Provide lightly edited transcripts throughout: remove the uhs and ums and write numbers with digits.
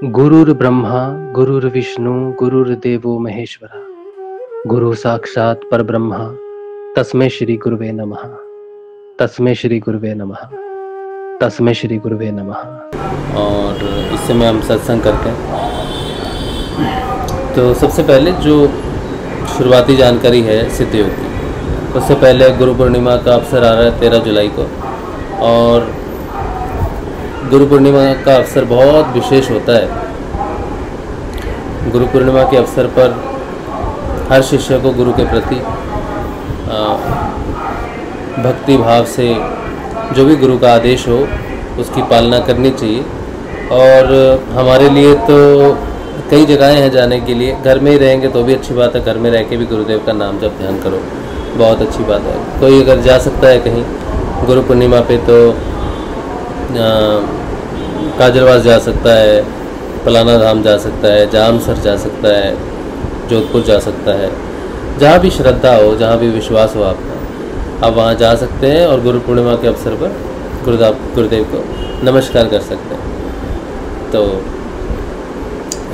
गुरुर्ब्रह्मा गुरुर्विष्णु गुरुर्देवो महेश्वरा गुरु साक्षात परब्रह्मा तस्मै श्री गुरुवे नमः। तस्मै श्री गुरुवे नमः। तस्मै श्री गुरुवे नमः। और इस समय हम सत्संग करते हैं। तो सबसे पहले जो शुरुआती जानकारी है सिद्ध योग की, उससे पहले गुरु पूर्णिमा का अवसर आ रहा है 13 जुलाई को। और गुरु पूर्णिमा का अवसर बहुत विशेष होता है। गुरु पूर्णिमा के अवसर पर हर शिष्य को गुरु के प्रति भक्ति भाव से जो भी गुरु का आदेश हो उसकी पालना करनी चाहिए। और हमारे लिए तो कई जगहें हैं जाने के लिए, घर में ही रहेंगे तो भी अच्छी बात है, घर में रह के भी गुरुदेव का नाम जप ध्यान करो, बहुत अच्छी बात है। कोई अगर जा सकता है कहीं गुरु पूर्णिमा पे तो काजलवास जा सकता है, पलाना धाम जा सकता है, जामसर जा सकता है, जोधपुर जा सकता है। जहाँ भी श्रद्धा हो, जहाँ भी विश्वास हो आपका, आप वहाँ जा सकते हैं और गुरु पूर्णिमा के अवसर पर गुरुदेव को नमस्कार कर सकते हैं। तो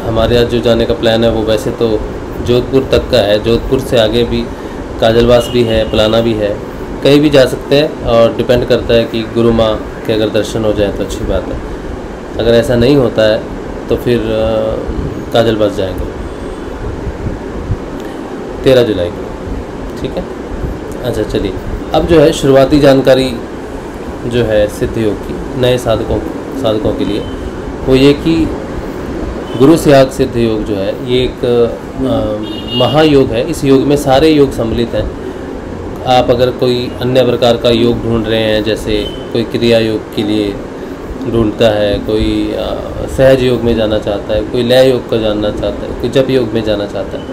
हमारे आज जो जाने का प्लान है वो वैसे तो जोधपुर तक का है। जोधपुर से आगे भी काजलवास भी है, पलाना भी है, कहीं भी जा सकते हैं। और डिपेंड करता है कि गुरु माँ के अगर दर्शन हो जाए तो अच्छी बात है, अगर ऐसा नहीं होता है तो फिर काजलवास जाएंगे 13 जुलाई को। ठीक है, अच्छा चलिए। अब जो है शुरुआती जानकारी जो है सिद्ध योग की नए साधकों के लिए वो ये कि गुरु सियाग सिद्ध योग जो है ये एक महायोग है। इस योग में सारे योग सम्मिलित हैं। आप अगर कोई अन्य प्रकार का योग ढूंढ रहे हैं, जैसे कोई क्रिया योग के लिए ढूंढता है, कोई सहज योग में जाना चाहता है, कोई लय योग का जानना चाहता है, कोई जप योग में जाना चाहता है,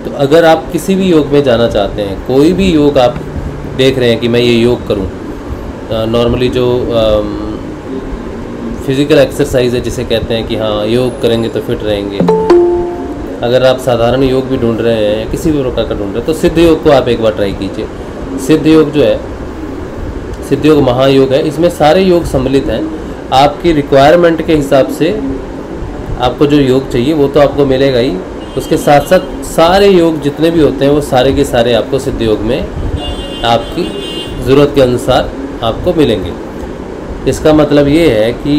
तो अगर आप किसी भी योग में जाना चाहते हैं, कोई भी योग आप देख रहे हैं कि मैं ये योग करूं, नॉर्मली जो फिज़िकल एक्सरसाइज है जिसे कहते हैं कि हाँ योग करेंगे तो फिट रहेंगे, अगर आप साधारण योग भी ढूंढ रहे हैं या किसी भी प्रकार का ढूंढ रहे हैं तो सिद्ध योग को आप एक बार ट्राई कीजिए। सिद्ध योग जो है, सिद्ध योग महायोग है। इसमें सारे योग सम्मिलित हैं। आपकी रिक्वायरमेंट के हिसाब से आपको जो योग चाहिए वो तो आपको मिलेगा ही, उसके साथ साथ सारे योग जितने भी होते हैं वो सारे के सारे आपको सिद्ध योग में आपकी ज़रूरत के अनुसार आपको मिलेंगे। इसका मतलब ये है कि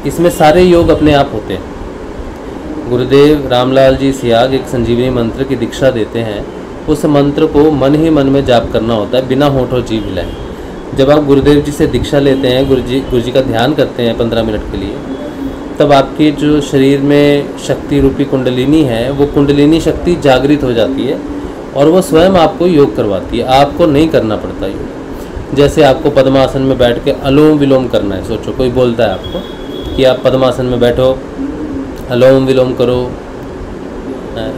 इसमें सारे योग अपने आप होते हैं। गुरुदेव रामलाल जी सियाग एक संजीवनी मंत्र की दीक्षा देते हैं। उस मंत्र को मन ही मन में जाप करना होता है, बिना होठों जीभ हिलाए। जब आप गुरुदेव जी से दीक्षा लेते हैं, गुरु जी का ध्यान करते हैं 15 मिनट के लिए, तब आपकी जो शरीर में शक्ति रूपी कुंडलिनी है वो कुंडलिनी शक्ति जागृत हो जाती है और वो स्वयं आपको योग करवाती है। आपको नहीं करना पड़ता योग। जैसे आपको पद्मासन में बैठ के अनुलोम विलोम करना है, सोचो कोई बोलता है आपको कि आप पद्मासन में बैठो, अनुलोम विलोम करो,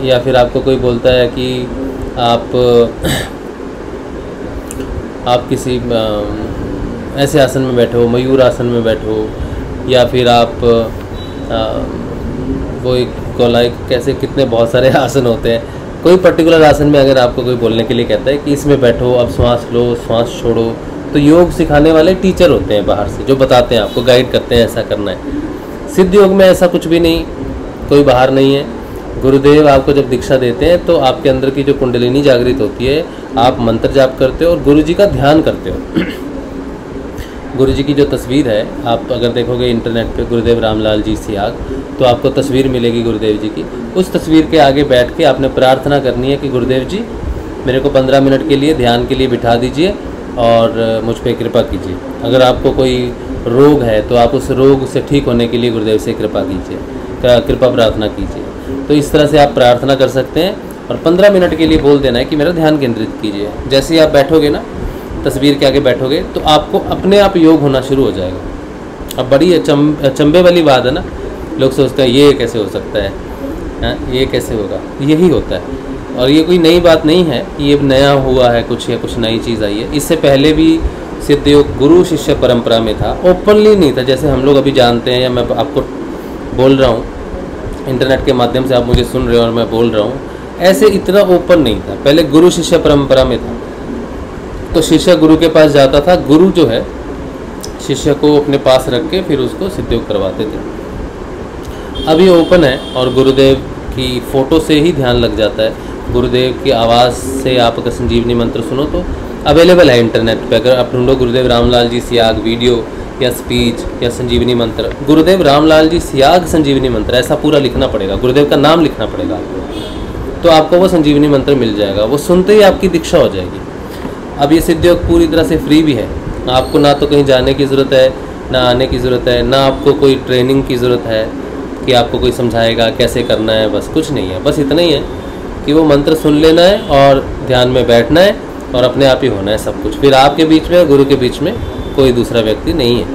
या फिर आपको कोई बोलता है कि आप किसी ऐसे आसन में बैठो, मयूर आसन में बैठो, या फिर आप वो एक गोलाई, कैसे कितने बहुत सारे आसन होते हैं। कोई पर्टिकुलर आसन में अगर आपको कोई बोलने के लिए कहता है कि इसमें बैठो, अब श्वास लो, श्वास छोड़ो, तो योग सिखाने वाले टीचर होते हैं बाहर से जो बताते हैं, आपको गाइड करते हैं ऐसा करना है। सिद्ध योग में ऐसा कुछ भी नहीं, कोई बाहर नहीं है। गुरुदेव आपको जब दीक्षा देते हैं तो आपके अंदर की जो कुंडलिनी जागृत होती है, आप मंत्र जाप करते हो और गुरु जी का ध्यान करते हो। गुरु जी की जो तस्वीर है, आप अगर देखोगे इंटरनेट पे गुरुदेव रामलाल जी सियाग, तो आपको तस्वीर मिलेगी गुरुदेव जी की। उस तस्वीर के आगे बैठ के आपने प्रार्थना करनी है कि गुरुदेव जी मेरे को 15 मिनट के लिए ध्यान के लिए बिठा दीजिए और मुझ पर कृपा कीजिए। अगर आपको कोई रोग है तो आप उस रोग से ठीक होने के लिए गुरुदेव से कृपा कीजिए, कृपा प्रार्थना कीजिए। तो इस तरह से आप प्रार्थना कर सकते हैं और 15 मिनट के लिए बोल देना है कि मेरा ध्यान केंद्रित कीजिए। जैसे ही आप बैठोगे ना, तस्वीर के आगे बैठोगे, तो आपको अपने आप योग होना शुरू हो जाएगा। अब बड़ी अचंभे वाली बात है ना, लोग सोचते हैं ये कैसे हो सकता है, ये कैसे होगा, यही होता है। और ये कोई नई बात नहीं है, ये नया हुआ है कुछ या कुछ नई चीज़ आई है। इससे पहले भी सिद्ध योग गुरु शिष्य परंपरा में था, ओपनली नहीं था जैसे हम लोग अभी जानते हैं, या मैं आपको बोल रहा हूँ इंटरनेट के माध्यम से, आप मुझे सुन रहे हो और मैं बोल रहा हूँ, ऐसे इतना ओपन नहीं था। पहले गुरु शिष्य परंपरा में था, तो शिष्य गुरु के पास जाता था, गुरु जो है शिष्य को अपने पास रख के फिर उसको सिद्ध योग करवाते थे। अब ये ओपन है और गुरुदेव की फ़ोटो से ही ध्यान लग जाता है। गुरुदेव की आवाज़ से आप अगर संजीवनी मंत्र सुनो तो अवेलेबल है इंटरनेट पे। अगर आप ढूंढो गुरुदेव रामलाल जी सियाग वीडियो या स्पीच या संजीवनी मंत्र, गुरुदेव रामलाल जी सियाग संजीवनी मंत्र ऐसा पूरा लिखना पड़ेगा, गुरुदेव का नाम लिखना पड़ेगा आपको, तो आपको वो संजीवनी मंत्र मिल जाएगा। वो सुनते ही आपकी दीक्षा हो जाएगी। अब ये सिद्ध योग पूरी तरह से फ्री भी है, आपको ना तो कहीं जाने की ज़रूरत है, ना आने की ज़रूरत है, ना आपको कोई ट्रेनिंग की ज़रूरत है कि आपको कोई समझाएगा कैसे करना है। बस कुछ नहीं है, बस इतना ही है कि वो मंत्र सुन लेना है और ध्यान में बैठना है और अपने आप ही होना है सब कुछ। फिर आपके बीच में और गुरु के बीच में कोई दूसरा व्यक्ति नहीं है,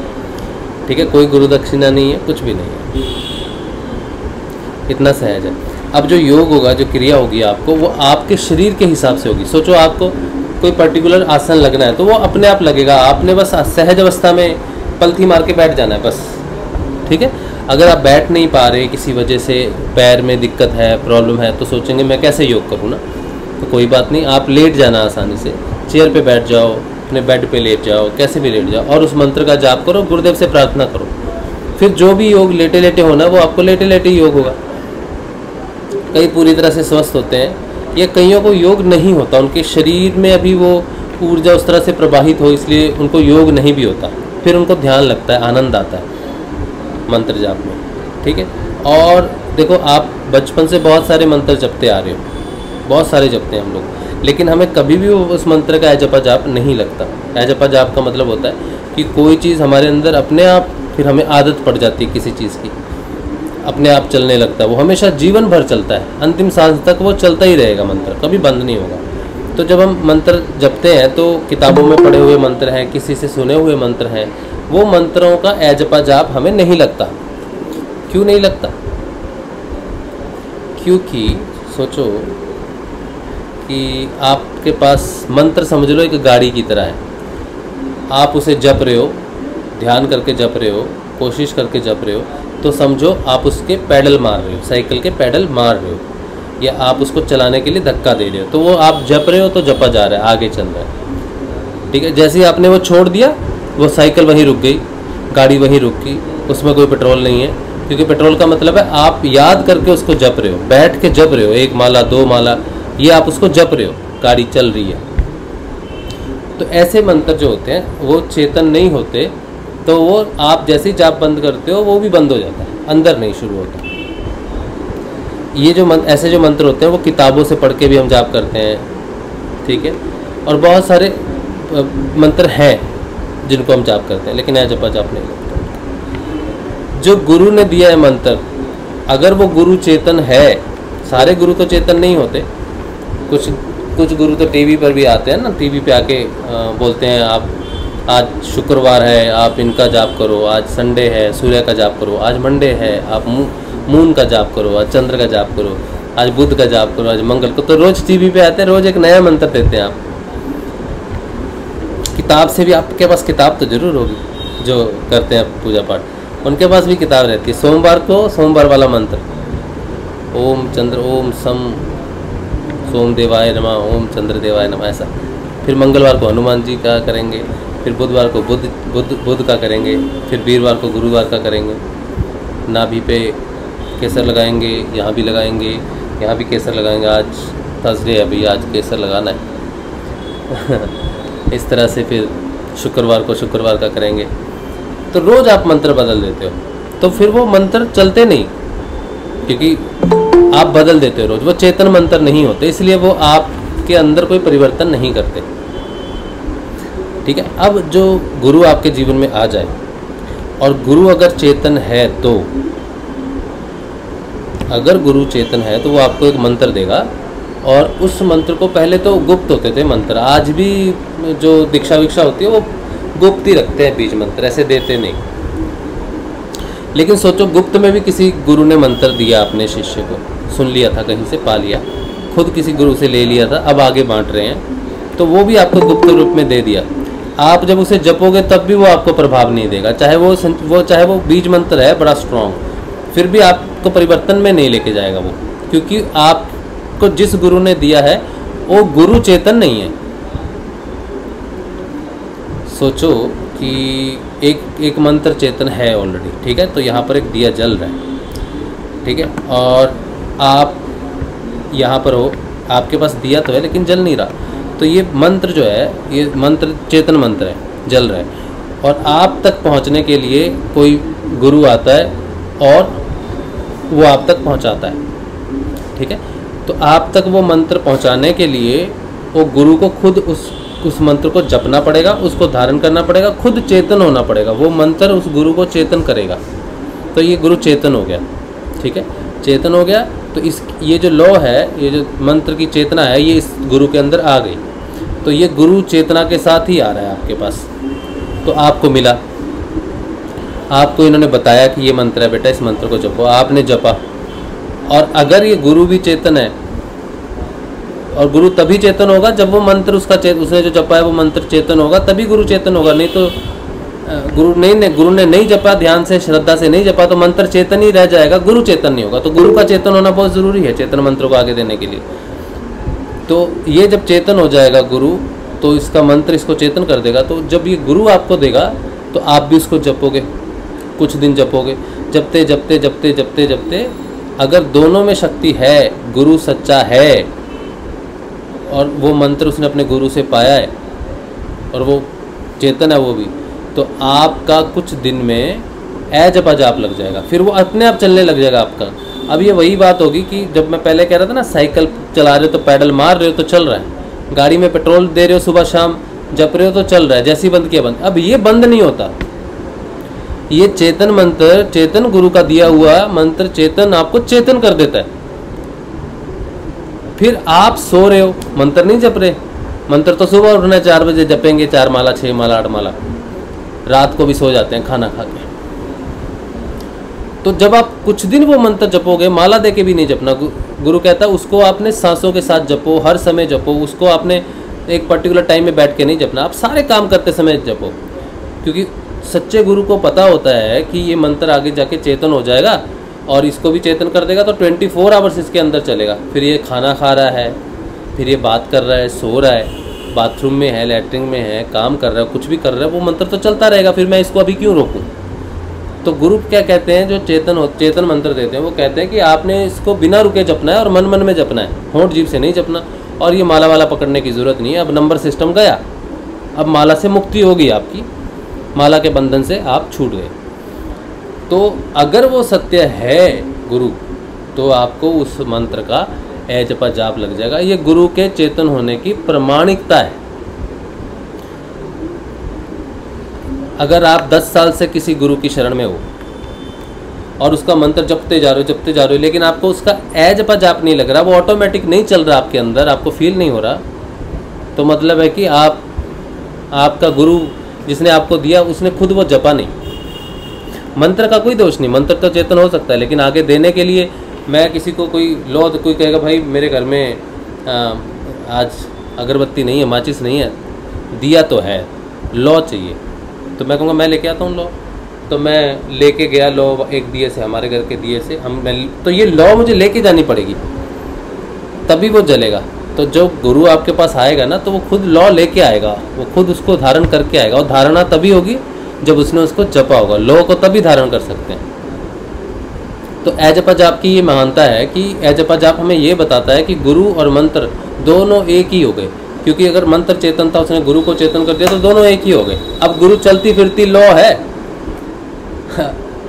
ठीक है, कोई गुरु दक्षिणा नहीं है, कुछ भी नहीं है, इतना सहज है। अब जो योग होगा, जो क्रिया होगी आपको, वो आपके शरीर के हिसाब से होगी। सोचो आपको कोई पर्टिकुलर आसन लगना है तो वो अपने आप लगेगा, आपने बस सहज अवस्था में पलथी मार के बैठ जाना है बस, ठीक है। अगर आप बैठ नहीं पा रहे, किसी वजह से पैर में दिक्कत है, प्रॉब्लम है, तो सोचेंगे मैं कैसे योग करूँ ना, तो कोई बात नहीं, आप लेट जाना आसानी से, चेयर पे बैठ जाओ, अपने बेड पे लेट जाओ, कैसे भी लेट जाओ और उस मंत्र का जाप करो, गुरुदेव से प्रार्थना करो। फिर जो भी योग लेटे लेटे होना वो आपको लेटे लेटे योग होगा। कई पूरी तरह से स्वस्थ होते हैं, या कईयों को योग नहीं होता, उनके शरीर में अभी वो ऊर्जा उस तरह से प्रवाहित हो, इसलिए उनको योग नहीं भी होता, फिर उनको ध्यान लगता है, आनंद आता है मंत्र जाप में, ठीक है। और देखो आप बचपन से बहुत सारे मंत्र जपते आ रहे हो, बहुत सारे जपते हैं हम लोग, लेकिन हमें कभी भी उस मंत्र का एजपा जाप नहीं लगता। एजपा जाप का मतलब होता है कि कोई चीज़ हमारे अंदर अपने आप, फिर हमें आदत पड़ जाती है किसी चीज़ की, अपने आप चलने लगता है, वो हमेशा जीवन भर चलता है, अंतिम सांस तक वो चलता ही रहेगा, मंत्र कभी बंद नहीं होगा। तो जब हम मंत्र जपते हैं तो किताबों में पढ़े हुए मंत्र हैं, किसी से सुने हुए मंत्र हैं, वो मंत्रों का एजपा जाप हमें नहीं लगता। क्यों नहीं लगता? क्योंकि सोचो कि आपके पास मंत्र समझ लो एक गाड़ी की तरह है, आप उसे जप रहे हो, ध्यान करके जप रहे हो, कोशिश करके जप रहे हो, तो समझो आप उसके पैडल मार रहे हो, साइकिल के पैडल मार रहे हो, या आप उसको चलाने के लिए धक्का दे रहे हो, तो वो आप जप रहे हो तो जपा जा रहा है, आगे चल रहा है, ठीक है। जैसे ही आपने वो छोड़ दिया, वो साइकिल वहीं रुक गई, गाड़ी वहीं रुक गई, उसमें कोई पेट्रोल नहीं है, क्योंकि पेट्रोल का मतलब है आप याद करके उसको जप रहे हो, बैठ के जप रहे हो, 1 माला 2 माला, ये आप उसको जप रहे हो, गाड़ी चल रही है। तो ऐसे मंत्र जो होते हैं वो चेतन नहीं होते, तो वो आप जैसे ही जाप बंद करते हो वो भी बंद हो जाता है, अंदर नहीं शुरू होता। ये जो ऐसे जो मंत्र होते हैं वो किताबों से पढ़ के भी हम जाप करते हैं, ठीक है, और बहुत सारे मंत्र हैं जिनको हम जाप करते हैं, लेकिन जपा जाप नहीं करते। जो गुरु ने दिया है मंत्र, अगर वो गुरु चेतन है, सारे गुरु तो चेतन नहीं होते, कुछ गुरु तो टीवी पर भी आते हैं ना, टीवी पे आके बोलते हैं आप आज शुक्रवार है आप इनका जाप करो, आज संडे है सूर्य का जाप करो, आज मंडे है आप मून का जाप करो, आज चंद्र का जाप करो, आज बुध का जाप करो, आज मंगल को। तो रोज टीवी पे आते हैं, रोज एक नया मंत्र देते हैं आप। किताब से भी, आपके पास किताब तो जरूर होगी जो करते हैं पूजा पाठ, उनके पास भी किताब रहती है। सोमवार को सोमवार वाला मंत्र, ओम चंद्र ओम सम सोम देवाय नमः, ओम चंद्र देवाय नमः, ऐसा। फिर मंगलवार को हनुमान जी का करेंगे, फिर बुधवार को बुध का करेंगे, फिर वीरवार को गुरुवार का करेंगे। नाभि पे केसर लगाएंगे, यहाँ भी लगाएंगे, यहाँ भी केसर लगाएंगे, आज थर्सडे है अभी, आज केसर लगाना है इस तरह से फिर शुक्रवार को शुक्रवार का करेंगे। तो रोज़ आप मंत्र बदल देते हो, तो फिर वो मंत्र चलते नहीं, क्योंकि आप बदल देते हो रोज, वो चेतन मंत्र नहीं होते, इसलिए वो आपके अंदर कोई परिवर्तन नहीं करते, ठीक है। अब जो गुरु आपके जीवन में आ जाए, और गुरु अगर चेतन है तो, अगर गुरु चेतन है तो वो आपको एक मंत्र देगा, और उस मंत्र को पहले तो गुप्त होते थे मंत्र, आज भी जो दीक्षा विक्षा होती है वो गुप्त ही रखते हैं बीज मंत्र, ऐसे देते नहीं। लेकिन सोचो गुप्त में भी किसी गुरु ने मंत्र दिया अपने शिष्य को, सुन लिया था, कहीं से पा लिया, खुद किसी गुरु से ले लिया था, अब आगे बांट रहे हैं, तो वो भी आपको गुप्त रूप में दे दिया। आप जब उसे जपोगे तब भी वो आपको प्रभाव नहीं देगा, चाहे वो बीज मंत्र है बड़ा स्ट्रॉन्ग, फिर भी आपको परिवर्तन में नहीं लेके जाएगा वो, क्योंकि आपको जिस गुरु ने दिया है वो गुरु चेतन नहीं है। सोचो कि एक मंत्र चेतन है ऑलरेडी, ठीक है, तो यहाँ पर एक दिया जल रहा है, ठीक है, और आप यहाँ पर हो, आपके पास दिया तो है लेकिन जल नहीं रहा, तो ये मंत्र जो है, ये मंत्र चेतन मंत्र है, जल रहा है। और आप तक पहुँचने के लिए कोई गुरु आता है और वो आप तक पहुँचाता है, ठीक है। तो आप तक वो मंत्र पहुँचाने के लिए वो गुरु को खुद उस मंत्र को जपना पड़ेगा, उसको धारण करना पड़ेगा, खुद चेतन होना पड़ेगा, वो मंत्र उस गुरु को चेतन करेगा। तो ये गुरु चेतन हो गया, ठीक है, चेतन हो गया। तो ये जो लौ है, ये जो मंत्र की चेतना है, ये इस गुरु के अंदर आ गई। तो ये गुरु चेतना के साथ ही आ रहा है आपके पास। तो आपको मिला, आपको इन्होंने बताया कि ये मंत्र है बेटा, इस मंत्र को जपो, आपने जपा। और अगर ये गुरु भी चेतन है, और गुरु तभी चेतन होगा जब वो मंत्र उसने जो जपा है वो मंत्र चेतन होगा, तभी गुरु चेतन होगा। नहीं तो गुरु ने नहीं जपा, ध्यान से श्रद्धा से नहीं जपा, तो मंत्र चेतन ही रह जाएगा, गुरु चेतन नहीं होगा। तो गुरु का चेतन होना बहुत ज़रूरी है चेतन मंत्र को आगे देने के लिए। तो ये जब चेतन हो जाएगा गुरु, तो इसका मंत्र इसको चेतन कर देगा। तो जब ये गुरु आपको देगा तो आप भी उसको जपोगे, कुछ दिन जपोगे, जपते जपते जपते जपते जपते अगर दोनों में शक्ति है, गुरु सच्चा है और वो मंत्र उसने अपने गुरु से पाया है और वो चेतन है वो भी, तो आपका कुछ दिन में जपा जाप लग जाएगा, फिर वो अपने आप चलने लग जाएगा आपका। अब ये वही बात होगी कि जब मैं पहले कह रहा था ना, साइकिल चला रहे हो तो पैडल मार रहे हो तो चल रहा है, गाड़ी में पेट्रोल दे रहे हो सुबह शाम, जप रहे हो तो चल रहा है, जैसी बंद किया बंद। अब ये बंद नहीं होता, ये चेतन मंत्र, चेतन गुरु का दिया हुआ मंत्र चेतन आपको चेतन कर देता है। फिर आप सो रहे हो, मंत्र नहीं जप रहे, मंत्र तो सुबह उठना 4 बजे जपेंगे, 4 माला 6 माला 8 माला, रात को भी सो जाते हैं खाना खा के। तो जब आप कुछ दिन वो मंत्र जपोगे, माला दे के भी नहीं जपना, गुरु कहता है उसको आपने सांसों के साथ जपो, हर समय जपो, उसको आपने एक पर्टिकुलर टाइम में बैठ के नहीं जपना, आप सारे काम करते समय जपो। क्योंकि सच्चे गुरु को पता होता है कि ये मंत्र आगे जाके चेतन हो जाएगा और इसको भी चेतन कर देगा, तो 24 आवर्स इसके अंदर चलेगा। फिर ये खाना खा रहा है, फिर ये बात कर रहा है, सो रहा है, बाथरूम में है, लैट्रिन में है, काम कर रहा है, कुछ भी कर रहा है, वो मंत्र तो चलता रहेगा, फिर मैं इसको अभी क्यों रोकूं। तो गुरु क्या कहते हैं, जो चेतन मंत्र देते हैं, वो कहते हैं कि आपने इसको बिना रुके जपना है और मन मन में जपना है, होंठ जीभ से नहीं जपना। और ये माला वाला पकड़ने की ज़रूरत नहीं है, अब नंबर सिस्टम गया, अब माला से मुक्ति होगी आपकी, माला के बंधन से आप छूट गए। तो अगर वो सत्य है गुरु, तो आपको उस मंत्र का जपा जाप लग जाएगा। ये गुरु के चेतन होने की प्रमाणिकता है। अगर आप 10 साल से किसी गुरु की शरण में हो और उसका मंत्र जपते जा रहे हो, लेकिन आपको उसका जपा जाप नहीं लग रहा, वो ऑटोमेटिक नहीं चल रहा आपके अंदर, आपको फील नहीं हो रहा, तो मतलब है कि आपका गुरु जिसने आपको दिया उसने खुद वो जपा नहीं। मंत्र का कोई दोष नहीं, मंत्र तो चेतन हो सकता है, लेकिन आगे देने के लिए मैं किसी को कोई कोई कहेगा भाई मेरे घर में आज अगरबत्ती नहीं है, माचिस नहीं है, दिया तो है, लौ चाहिए, तो मैं कहूँगा मैं लेके आता हूँ लौ, तो मैं लेके गया लौ एक दिए से, हमारे घर के दिए से तो ये लौ मुझे लेके जानी पड़ेगी तभी वो जलेगा। तो जो गुरु आपके पास आएगा ना, तो वो खुद लौ लेके आएगा, वो खुद उसको धारण करके आएगा, और धारणा तभी होगी जब उसने उसको जपा होगा। लौ को तभी धारण कर सकते हैं। तो जपा जाप की ये महानता है कि जपा जाप हमें ये बताता है कि गुरु और मंत्र दोनों एक ही हो गए, क्योंकि अगर मंत्र चेतन था, उसने गुरु को चेतन कर दिया, तो दोनों एक ही हो गए। अब गुरु चलती फिरती लौ है,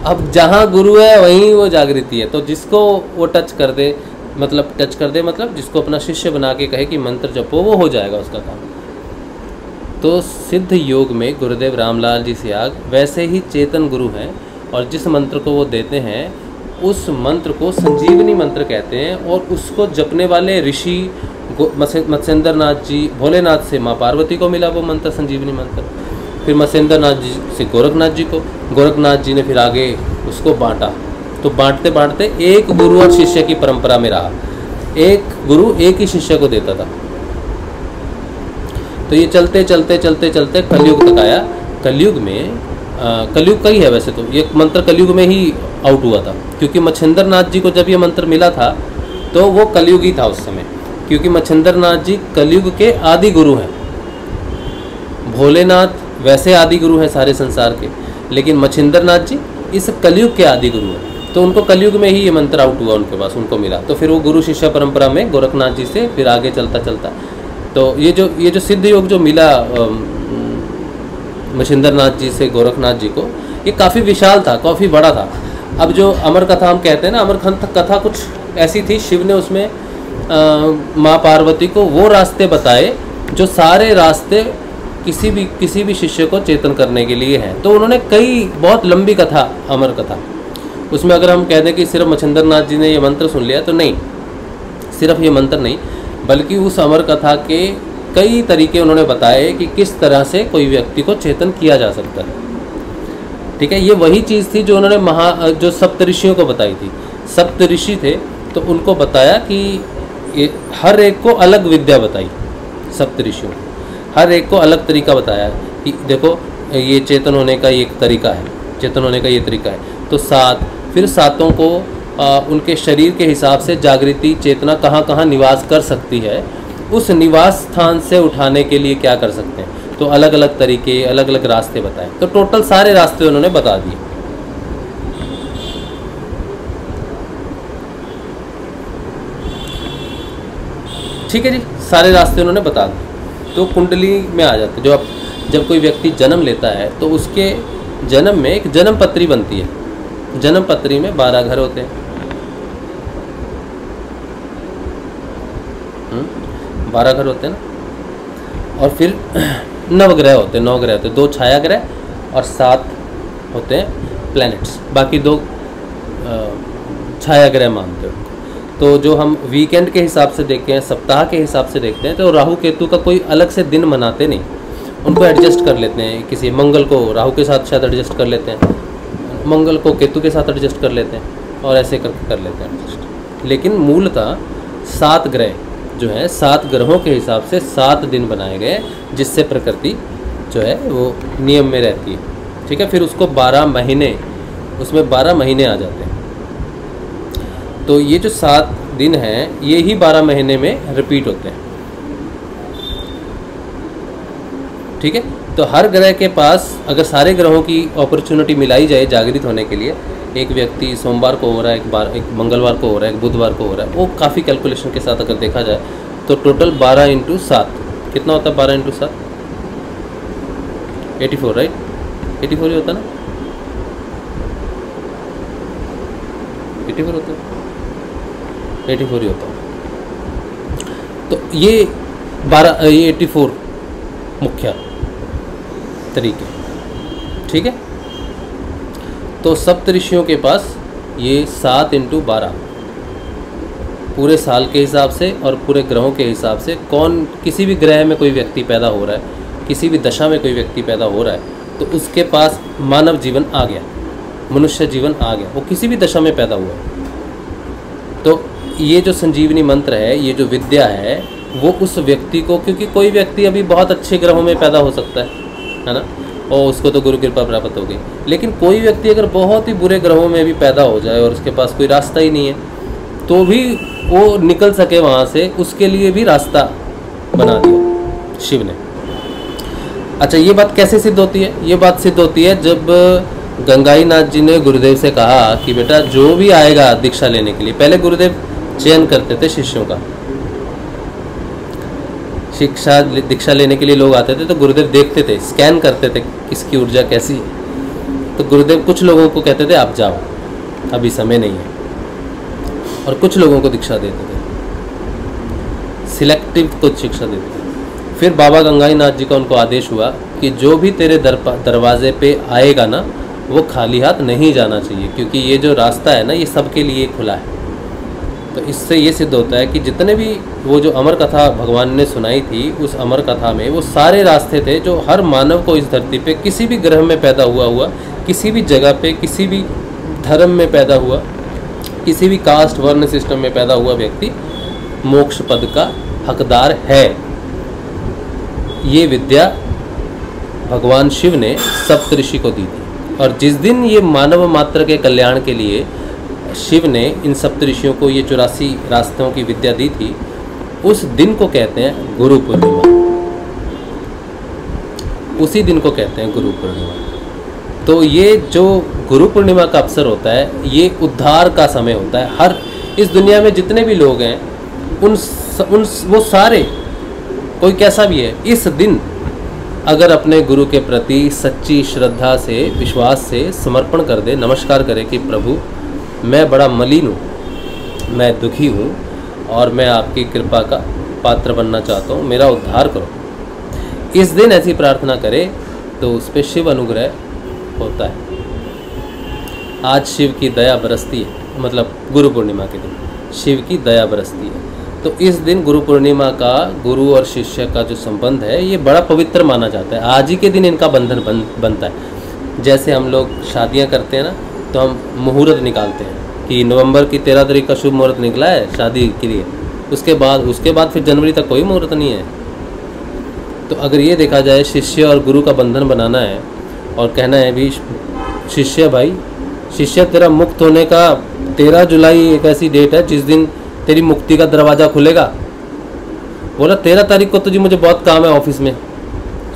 अब जहाँ गुरु है वहीं वो जागृति है। तो जिसको वो टच कर दे मतलब जिसको अपना शिष्य बना के कहे कि मंत्र जपो, वो हो जाएगा उसका काम। तो सिद्ध योग में गुरुदेव रामलाल जी सियाग वैसे ही चेतन गुरु हैं, और जिस मंत्र को वो देते हैं उस मंत्र को संजीवनी मंत्र कहते हैं, और उसको जपने वाले ऋषि मत्स्येंद्र नाथ जी, भोलेनाथ से माँ पार्वती को मिला वो मंत्र, संजीवनी मंत्र। फिर मत्स्येंद्र नाथ जी से गोरखनाथ जी को, गोरखनाथ जी ने फिर आगे उसको बांटा। तो बांटते बांटते एक गुरु और शिष्य की परंपरा में रहा, एक गुरु एक ही शिष्य को देता था। तो ये चलते चलते चलते चलते कलयुग तक आया। कलयुग में कलयुग का ही है वैसे तो, ये मंत्र कलयुग में ही आउट हुआ था, क्योंकि मच्छिंद्र नाथ जी को जब ये मंत्र मिला था तो वो कलयुग ही था उस समय, क्योंकि मच्छिंद्र नाथ जी कलयुग के आदि गुरु हैं। भोलेनाथ वैसे आदि गुरु हैं सारे संसार के, लेकिन मच्छिंद्र नाथ जी इस कलयुग के आदि गुरु हैं। तो उनको कलयुग में ही ये मंत्र आउट हुआ उनके पास, उनको मिला। तो फिर वो गुरु शिष्य परंपरा में गोरखनाथ जी से फिर आगे चलता चलता, तो ये जो सिद्ध योग जो मिला मछिंद्र नाथ जी से गोरखनाथ जी को, ये काफ़ी विशाल था, काफ़ी बड़ा था। अब जो अमर कथा हम कहते हैं ना, अमर कथा कुछ ऐसी थी, शिव ने उसमें माँ पार्वती को वो रास्ते बताए जो सारे रास्ते किसी भी शिष्य को चेतन करने के लिए हैं। तो उन्होंने कई बहुत लंबी कथा, अमर कथा, उसमें अगर हम कह दें कि सिर्फ मछिंद्र नाथ जी ने ये मंत्र सुन लिया तो नहीं, सिर्फ ये मंत्र नहीं, बल्कि उस अमर कथा के कई तरीके उन्होंने बताए कि किस तरह से कोई व्यक्ति को चेतन किया जा सकता है। ठीक है, ये वही चीज़ थी जो उन्होंने जो सप्तऋषियों को बताई थी। सप्तऋषि थे तो उनको बताया कि हर एक को अलग विद्या बताई, सप्तऋषियों हर एक को अलग तरीका बताया कि देखो ये चेतन होने का ये तरीका है, चेतन होने का ये तरीका है। तो फिर सातों को उनके शरीर के हिसाब से जागृति चेतना कहाँ कहाँ निवास कर सकती है, उस निवास स्थान से उठाने के लिए क्या कर सकते हैं। तो अलग अलग तरीके, अलग अलग रास्ते बताए। तो टोटल सारे रास्ते उन्होंने बता दिए। ठीक है जी, सारे रास्ते उन्होंने बता दिए। तो कुंडली में आ जाते, जब कोई व्यक्ति जन्म लेता है तो उसके जन्म में एक जन्म पत्री बनती है। जन्म पत्री में 12 घर होते हैं, 12 घर होते हैं ना। और फिर नवग्रह होते हैं, 9 ग्रह होते हैं, 2 छाया ग्रह और 7 होते हैं प्लैनेट्स, बाकी 2 छाया ग्रह मानते हो। तो जो हम वीकेंड के हिसाब से देखते हैं, सप्ताह के हिसाब से देखते हैं, तो राहु केतु का कोई अलग से दिन मनाते नहीं, उनको एडजस्ट कर लेते हैं। किसी मंगल को राहु के साथ शायद एडजस्ट कर लेते हैं, मंगल को केतु के साथ एडजस्ट कर लेते हैं, और ऐसे करके कर लेते हैं एडजस्ट। लेकिन मूलतः 7 ग्रह जो है, 7 ग्रहों के हिसाब से 7 दिन बनाए गए, जिससे प्रकृति जो है वो नियम में रहती है। ठीक है, फिर उसको 12 महीने, उसमें 12 महीने आ जाते हैं। तो ये जो 7 दिन हैं, ये ही 12 महीने में रिपीट होते हैं। ठीक है, तो हर ग्रह के पास अगर सारे ग्रहों की अपॉर्चुनिटी मिलाई जाए जागृत होने के लिए, एक व्यक्ति सोमवार को हो रहा है, एक मंगलवार को हो रहा है, एक बुधवार को हो रहा है, वो काफ़ी कैलकुलेशन के साथ अगर देखा जाए तो टोटल 12 × 7 कितना होता है? 12 × 7 84, राइट? 84 ही होता है ना? 84 होता है, 84 ही होता है। तो ये 84 मुख्य तरीके। ठीक है, तो सप्तऋषियों के पास ये 7 × 12 पूरे साल के हिसाब से और पूरे ग्रहों के हिसाब से, किसी भी ग्रह में कोई व्यक्ति पैदा हो रहा है, किसी भी दशा में कोई व्यक्ति पैदा हो रहा है, तो उसके पास मानव जीवन आ गया, मनुष्य जीवन आ गया, वो किसी भी दशा में पैदा हुआ है। तो ये जो संजीवनी मंत्र है, ये जो विद्या है, वो उस व्यक्ति को, क्योंकि कोई व्यक्ति अभी बहुत अच्छे ग्रहों में पैदा हो सकता है ना, और उसको तो गुरु कृपा प्राप्त हो गई। लेकिन कोई व्यक्ति अगर बहुत ही बुरे ग्रहों में भी पैदा हो जाए और उसके पास कोई रास्ता ही नहीं है, तो भी वो निकल सके वहाँ से, उसके लिए भी रास्ता बना दिया शिव ने। अच्छा, ये बात कैसे सिद्ध होती है? ये बात सिद्ध होती है जब गंगाई नाथ जी ने गुरुदेव से कहा कि बेटा जो भी आएगा दीक्षा लेने के लिए, पहले गुरुदेव चयन करते थे शिष्यों का, दीक्षा लेने के लिए लोग आते थे तो गुरुदेव देखते थे, स्कैन करते थे किसकी ऊर्जा कैसी है। तो गुरुदेव कुछ लोगों को कहते थे आप जाओ, अभी समय नहीं है, और कुछ लोगों को दीक्षा देते थे, सिलेक्टिव कुछ शिक्षा देते थे। फिर बाबा गंगाई नाथ जी का उनको आदेश हुआ कि जो भी तेरे दरवाजे पे आएगा ना, वो खाली हाथ नहीं जाना चाहिए, क्योंकि ये जो रास्ता है ना, ये सबके लिए खुला है। तो इससे ये सिद्ध होता है कि जितने भी वो जो अमर कथा भगवान ने सुनाई थी, उस अमर कथा में वो सारे रास्ते थे जो हर मानव को इस धरती पे किसी भी ग्रह में पैदा हुआ, किसी भी जगह पे, किसी भी धर्म में पैदा हुआ, किसी भी कास्ट वर्ण सिस्टम में पैदा हुआ व्यक्ति मोक्ष पद का हकदार है। ये विद्या भगवान शिव ने सप्तऋषि को दी थी, और जिस दिन ये मानव मात्र के कल्याण के लिए शिव ने इन सप्तऋषियों को ये 84 रास्तों की विद्या दी थी, उस दिन को कहते हैं गुरु पूर्णिमा। उसी दिन को कहते हैं गुरु पूर्णिमा। तो ये जो गुरु पूर्णिमा का अवसर होता है, ये उद्धार का समय होता है। हर इस दुनिया में जितने भी लोग हैं वो सारे, कोई कैसा भी है, इस दिन अगर अपने गुरु के प्रति सच्ची श्रद्धा से, विश्वास से समर्पण कर दे, नमस्कार करे कि प्रभु मैं बड़ा मलिन हूँ, मैं दुखी हूँ और मैं आपकी कृपा का पात्र बनना चाहता हूँ, मेरा उद्धार करो, इस दिन ऐसी प्रार्थना करे तो उस पर शिव अनुग्रह होता है। आज शिव की दया बरसती है, मतलब गुरु पूर्णिमा के दिन शिव की दया बरसती है। तो इस दिन गुरु पूर्णिमा का गुरु और शिष्य का जो संबंध है ये बड़ा पवित्र माना जाता है। आज ही के दिन इनका बंधन बनता है। जैसे हम लोग शादियां करते हैं ना, तो हम मुहूर्त निकालते हैं कि नवंबर की 13 तारीख का शुभ मुहूर्त निकला है शादी के लिए, उसके बाद फिर जनवरी तक कोई मुहूर्त नहीं है। तो अगर ये देखा जाए, शिष्य और गुरु का बंधन बनाना है और कहना है भी शिष्य भाई, शिष्य तेरा मुक्त होने का 13 जुलाई एक ऐसी डेट है जिस दिन तेरी मुक्ति का दरवाज़ा खुलेगा। बोला 13 तारीख को तो जी मुझे बहुत काम है ऑफिस में,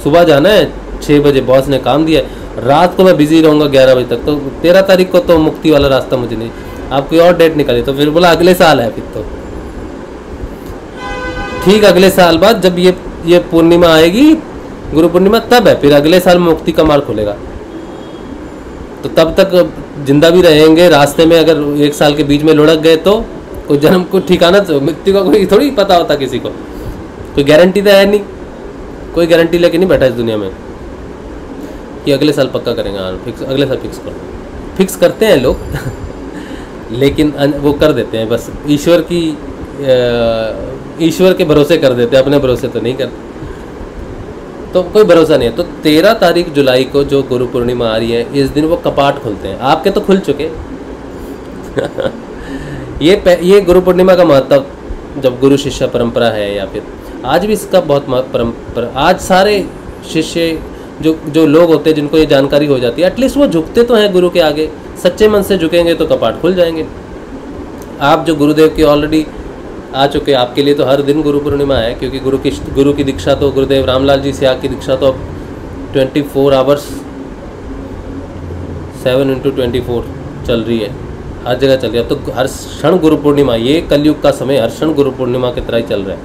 सुबह जाना है 6 बजे, बॉस ने काम दिया है, रात को मैं बिजी रहूँगा 11 बजे तक, तो 13 तारीख को तो मुक्ति वाला रास्ता मुझे नहीं, आप कोई और डेट निकालिए। तो फिर बोला अगले साल है। फिर तो ठीक अगले साल बाद जब ये पूर्णिमा आएगी, गुरु पूर्णिमा, तब है, फिर अगले साल मुक्ति का मार्ग खुलेगा। तो तब तक जिंदा भी रहेंगे, रास्ते में अगर 1 साल के बीच में लुढ़क गए तो कोई जन्म को ठिकाना, तो मृत्यु का कोई थोड़ी पता होता किसी को, कोई गारंटी तो है नहीं, कोई गारंटी लेके नहीं बैठा इस दुनिया में कि अगले साल पक्का करेंगे। हाँ फिक्स, अगले साल फिक्स करते हैं लोग लेकिन वो कर देते हैं, बस ईश्वर के भरोसे कर देते हैं, अपने भरोसे तो नहीं करते, तो कोई भरोसा नहीं है। तो 13 तारीख जुलाई को जो गुरु पूर्णिमा आ रही है, इस दिन वो कपाट खुलते हैं। आपके तो खुल चुके ये गुरु पूर्णिमा का महत्व, जब गुरु शिष्य परंपरा है, या फिर आज भी इसका बहुत परंपरा, आज सारे शिष्य जो लोग होते हैं जिनको ये जानकारी हो जाती है, एटलीस्ट वो झुकते तो हैं गुरु के आगे, सच्चे मन से झुकेंगे तो कपाट खुल जाएंगे। आप जो गुरुदेव की ऑलरेडी आ चुके, आपके लिए तो हर दिन गुरु पूर्णिमा है, क्योंकि गुरु की दीक्षा तो गुरुदेव रामलाल जी स्याग की दीक्षा तो अब 24 आवर्स 7x24 चल रही है, हर जगह चल रही है। अब तो हर क्षण गुरु पूर्णिमा, ये कलयुग का समय हर क्षण गुरु पूर्णिमा की तरह ही चल रहा है।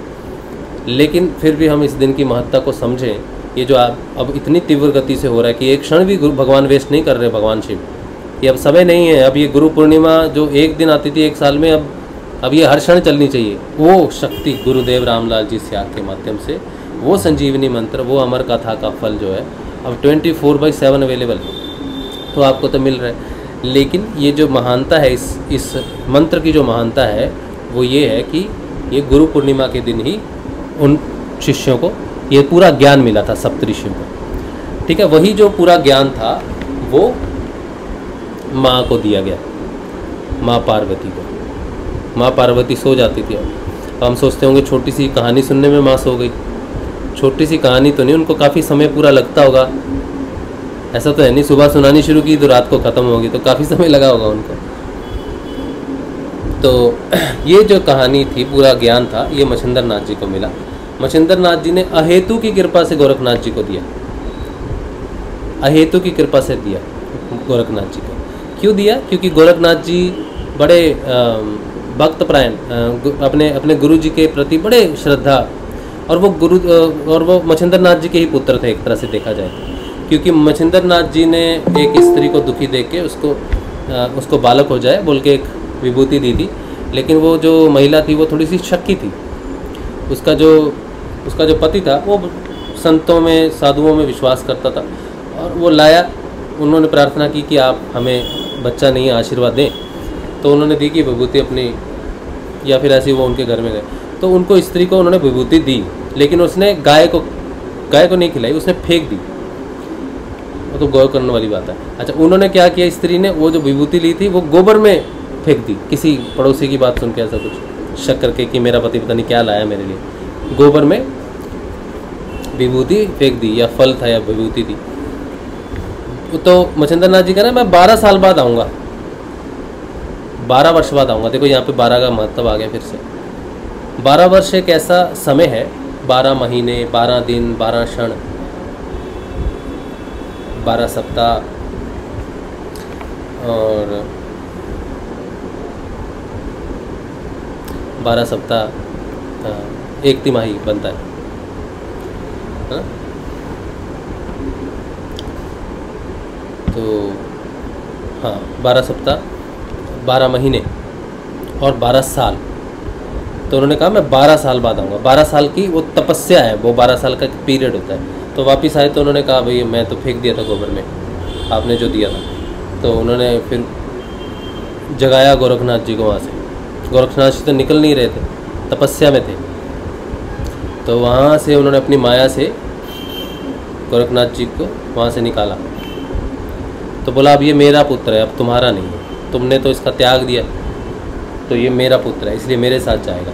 लेकिन फिर भी हम इस दिन की महत्ता को समझें। ये जो अब इतनी तीव्र गति से हो रहा है कि एक क्षण भी भगवान वेस्ट नहीं कर रहे, भगवान शिव, ये अब समय नहीं है। अब ये गुरु पूर्णिमा जो एक दिन आती थी 1 साल में, अब ये हर क्षण चलनी चाहिए। वो शक्ति गुरुदेव रामलाल जी स्याग के माध्यम से, वो संजीवनी मंत्र, वो अमर कथा का फल जो है अब 24/7 अवेलेबल है, तो आपको तो मिल रहा है। लेकिन ये जो महानता है, इस मंत्र की जो महानता है, वो ये है कि ये गुरु पूर्णिमा के दिन ही उन शिष्यों को ये पूरा ज्ञान मिला था, सप्तऋषियों को। ठीक है, वही जो पूरा ज्ञान था वो माँ को दिया गया, माँ पार्वती को। माँ पार्वती सो जाती थी। अब हम सोचते होंगे छोटी सी कहानी सुनने में माँ सो गई। छोटी सी कहानी तो नहीं, उनको काफ़ी समय पूरा लगता होगा, ऐसा तो है नहीं सुबह सुनानी शुरू की तो रात को ख़त्म होगी, तो काफ़ी समय लगा होगा उनको। तो ये जो कहानी थी, पूरा ज्ञान था, ये मच्छिंद्र नाथ जी को मिला। मच्छिंद्र नाथ जी ने अहेतु की कृपा से गोरखनाथ जी को दिया, अहेतु की कृपा से दिया गोरखनाथ जी को। क्यों दिया? क्योंकि गोरखनाथ जी बड़े भक्त परायण, अपने गुरु जी के प्रति बड़े श्रद्धा, और वो मच्छिंद्र नाथ जी के ही पुत्र थे एक तरह से देखा जाए, क्योंकि मच्छिंद्र नाथ जी ने एक स्त्री को दुखी देख के उसको बालक हो जाए बोल के एक विभूति दी थी। लेकिन वो जो महिला थी वो थोड़ी सी शक्की थी। उसका जो पति था वो संतों में, साधुओं में विश्वास करता था, और वो लाया। उन्होंने प्रार्थना की कि आप हमें बच्चा नहीं आशीर्वाद दें, तो उन्होंने दी कि विभूति अपनी, या फिर ऐसे वो उनके घर में गए तो उनको, स्त्री को उन्होंने विभूति दी, लेकिन उसने गाय को नहीं खिलाई, उसने फेंक दी। वो तो गौर करने वाली बात है। अच्छा, उन्होंने क्या किया, स्त्री ने वो जो विभूति ली थी वो गोबर में फेंक दी। किसी पड़ोसी की बात सुन के ऐसा कुछ शक करके कि मेरा पति पता नहीं क्या लाया मेरे लिए, गोबर में विभूति फेंक दी, या फल था या विभूति थी। तो मच्छिंद्र नाथ जी कह रहे हैं मैं 12 साल बाद आऊँगा, 12 वर्ष बाद आऊँगा। देखो यहाँ पे 12 का महत्व आ गया फिर से। 12 वर्ष एक ऐसा समय है, 12 महीने, 12 दिन, 12 क्षण, 12 सप्ताह, और 12 सप्ताह, 1 तिमाही बनता है हाँ? तो हाँ 12 सप्ताह, 12 महीने और 12 साल। तो उन्होंने कहा मैं 12 साल बाद आऊँगा। 12 साल की वो तपस्या है, वो 12 साल का पीरियड होता है। तो वापस आए तो उन्होंने कहा भाई मैं तो फेंक दिया था गोबर में, आपने जो दिया था। तो उन्होंने फिर जगाया गोरखनाथ जी को वहाँ से। गोरखनाथ जी तो निकल नहीं रहे थे, तपस्या में थे। तो वहाँ से उन्होंने अपनी माया से गोरखनाथ जी को वहाँ से निकाला। तो बोला अब ये मेरा पुत्र है, अब तुम्हारा नहीं है, तुमने तो इसका त्याग दिया, तो ये मेरा पुत्र है इसलिए मेरे साथ जाएगा।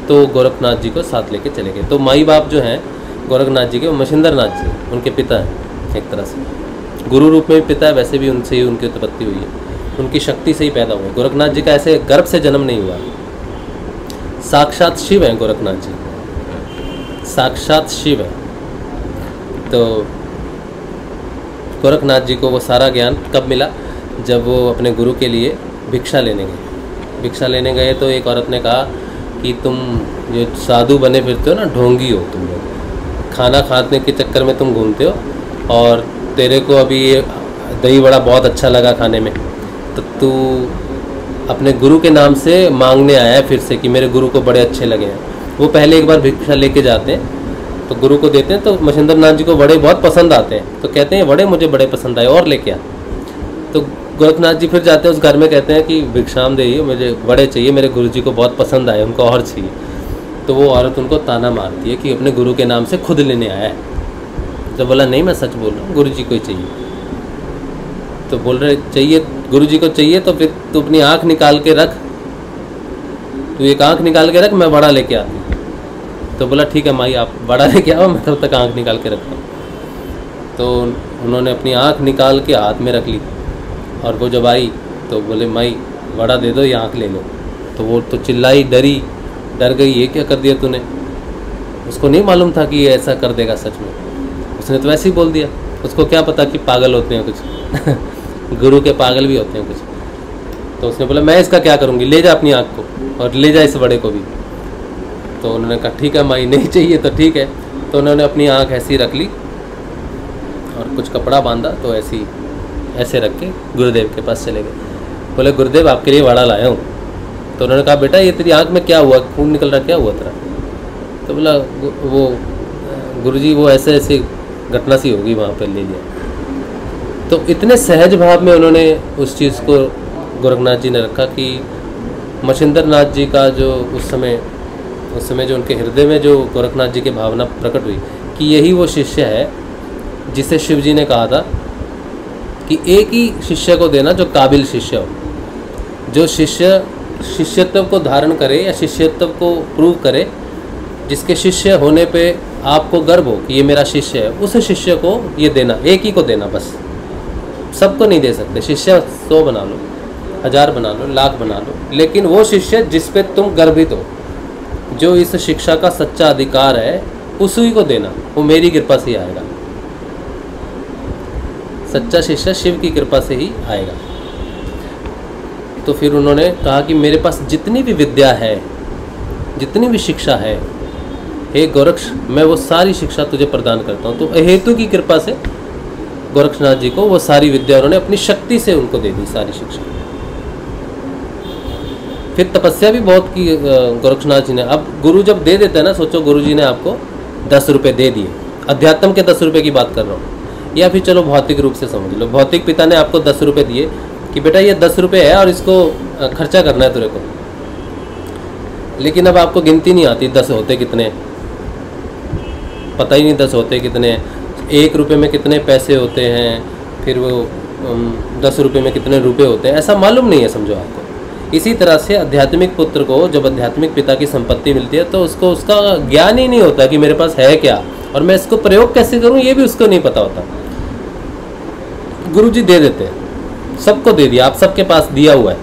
तो गोरखनाथ जी को साथ लेके चले गए। तो माई बाप जो हैं गोरखनाथ जी के, वो मछिंदर नाथ जी उनके पिता हैं एक तरह से। गुरु रूप में भी पिता है, वैसे भी उनसे ही उनकी उत्पत्ति हुई है, उनकी शक्ति से ही पैदा हुए। गोरखनाथ जी का ऐसे गर्भ से जन्म नहीं हुआ, साक्षात शिव हैं गोरखनाथ जी, साक्षात शिव है। तो गोरखनाथ जी को वो सारा ज्ञान कब मिला? जब वो अपने गुरु के लिए भिक्षा लेने गए। भिक्षा लेने गए तो एक औरत ने कहा कि तुम जो साधु बने फिरते हो ना, ढोंगी हो तुम लोग, खाना खाने के चक्कर में तुम घूमते हो, और तेरे को अभी दही बड़ा बहुत अच्छा लगा खाने में, तो तू अपने गुरु के नाम से मांगने आया है फिर से कि मेरे गुरु को बड़े अच्छे लगे हैं। वो पहले एक बार भिक्षा लेके जाते हैं तो गुरु को देते हैं, तो मछिंद्र नाथ जी को वड़े बहुत पसंद आते हैं, तो कहते हैं वड़े मुझे बड़े पसंद आए और लेके आ। तो गोरखनाथ जी फिर जाते हैं उस घर में, कहते हैं कि भिक्षाम देइए, मुझे वड़े चाहिए, मेरे गुरु जी को बहुत पसंद आए, उनको और चाहिए। तो वो औरत उनको ताना मारती है कि अपने गुरु के नाम से खुद लेने आया है। तो बोला नहीं मैं सच बोल रहा हूँ, गुरु जी को ही चाहिए। तो बोल रहे चाहिए गुरु जी को चाहिए, तो फिर तू अपनी आँख निकाल के रख, तू एक आँख निकाल के रख, मैं वड़ा लेके आती हूँ। तो बोला ठीक है माई आप वड़ा लेके आओ, मैं तब तक आँख निकाल के रखता हूँ। तो उन्होंने अपनी आँख निकाल के हाथ में रख ली, और वो जब आई तो बोले माई वड़ा दे दो या आँख ले लो। तो वो तो चिल्लाई, डर गई, ये क्या कर दिया तूने। उसको नहीं मालूम था कि ये ऐसा कर देगा सच में, उसने तो ऐसे ही बोल दिया। उसको क्या पता कि पागल होते हैं कुछ गुरु के पागल भी होते हैं कुछ। तो उसने बोला मैं इसका क्या करूँगी, ले जा अपनी आँख को और ले जा इस बड़े को भी। तो उन्होंने कहा ठीक है माई, नहीं चाहिए तो ठीक है। तो उन्होंने अपनी आँख ऐसी रख ली और कुछ कपड़ा बांधा, तो ऐसे रख के गुरुदेव के पास चले गए। बोले गुरुदेव आपके लिए वड़ा लाया हूँ। तो उन्होंने कहा बेटा ये तेरी आँख में क्या हुआ, खून निकल रहा, क्या हुआ तेरा? तो बोला वो गुरुजी वो ऐसे घटना सी होगी, वहाँ पर ले लिया। तो इतने सहज भाव में उन्होंने उस चीज़ को गोरखनाथ जी ने रखा कि मछिंदर नाथ जी का जो उस समय जो उनके हृदय में जो गोरखनाथ जी की भावना प्रकट हुई कि यही वो शिष्य है जिसे शिव जी ने कहा था कि एक ही शिष्य को देना जो काबिल शिष्य हो, जो शिष्य शिष्यत्व को धारण करे या शिष्यत्व को प्रूव करे, जिसके शिष्य होने पे आपको गर्व हो कि ये मेरा शिष्य है, उस शिष्य को ये देना, एक ही को देना बस। सबको नहीं दे सकते। शिष्य 100 बना लो, 1000 बना लो, लाख बना लो, लेकिन वो शिष्य जिस पे तुम गर्वित हो, जो इस शिक्षा का सच्चा अधिकार है, उसी को देना। वो मेरी कृपा से ही आएगा। सच्चा शिष्य शिव की कृपा से ही आएगा। तो फिर उन्होंने कहा कि मेरे पास जितनी भी विद्या है, जितनी भी शिक्षा है, हे गोरक्ष मैं वो सारी शिक्षा तुझे प्रदान करता हूँ। तो अहेतु की कृपा से गोरक्षनाथ जी को वो सारी विद्या उन्होंने अपनी शक्ति से उनको दे दी, सारी शिक्षा। फिर तपस्या भी बहुत की गोरक्षनाथ जी ने। अब गुरु जब दे देते हैं ना, सोचो गुरु जी ने आपको 10 रुपये दे दिए, अध्यात्म के 10 रुपये की बात कर रहा हूँ, या फिर चलो भौतिक रूप से समझ लो, भौतिक पिता ने आपको 10 रुपये दिए कि बेटा ये 10 रुपये है और इसको खर्चा करना है तेरे को। लेकिन अब आपको गिनती नहीं आती 10 होते कितने, पता ही नहीं 10 होते कितने, 1 रुपये में कितने पैसे होते हैं, फिर वो 10 रुपये में कितने रुपए होते हैं, ऐसा मालूम नहीं है समझो आपको। इसी तरह से आध्यात्मिक पुत्र को जब आध्यात्मिक पिता की संपत्ति मिलती है तो उसको उसका ज्ञान ही नहीं होता कि मेरे पास है क्या और मैं इसको प्रयोग कैसे करूं, ये भी उसको नहीं पता होता। गुरु जी दे देते हैं, सबको दे दिया, आप सबके पास दिया हुआ है,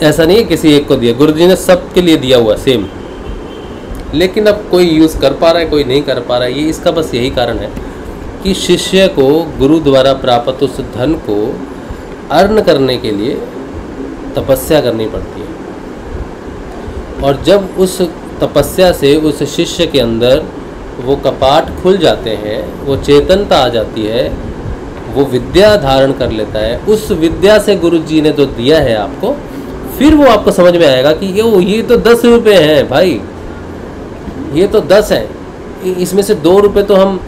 ऐसा नहीं है किसी एक को दिया, गुरु जी ने सबके लिए दिया हुआ सेम। लेकिन अब कोई यूज़ कर पा रहा है, कोई नहीं कर पा रहा है। ये इसका बस यही कारण है कि शिष्य को गुरु द्वारा प्राप्त उस धन को अर्न करने के लिए तपस्या करनी पड़ती है। और जब उस तपस्या से उस शिष्य के अंदर वो कपाट खुल जाते हैं, वो चेतनता आ जाती है, वो विद्या धारण कर लेता है, उस विद्या से गुरु जी ने जो दिया है आपको, फिर वो आपको समझ में आएगा कि ये तो 10 रुपये हैं भाई, ये तो 10 है, इसमें से 2 रुपये तो हम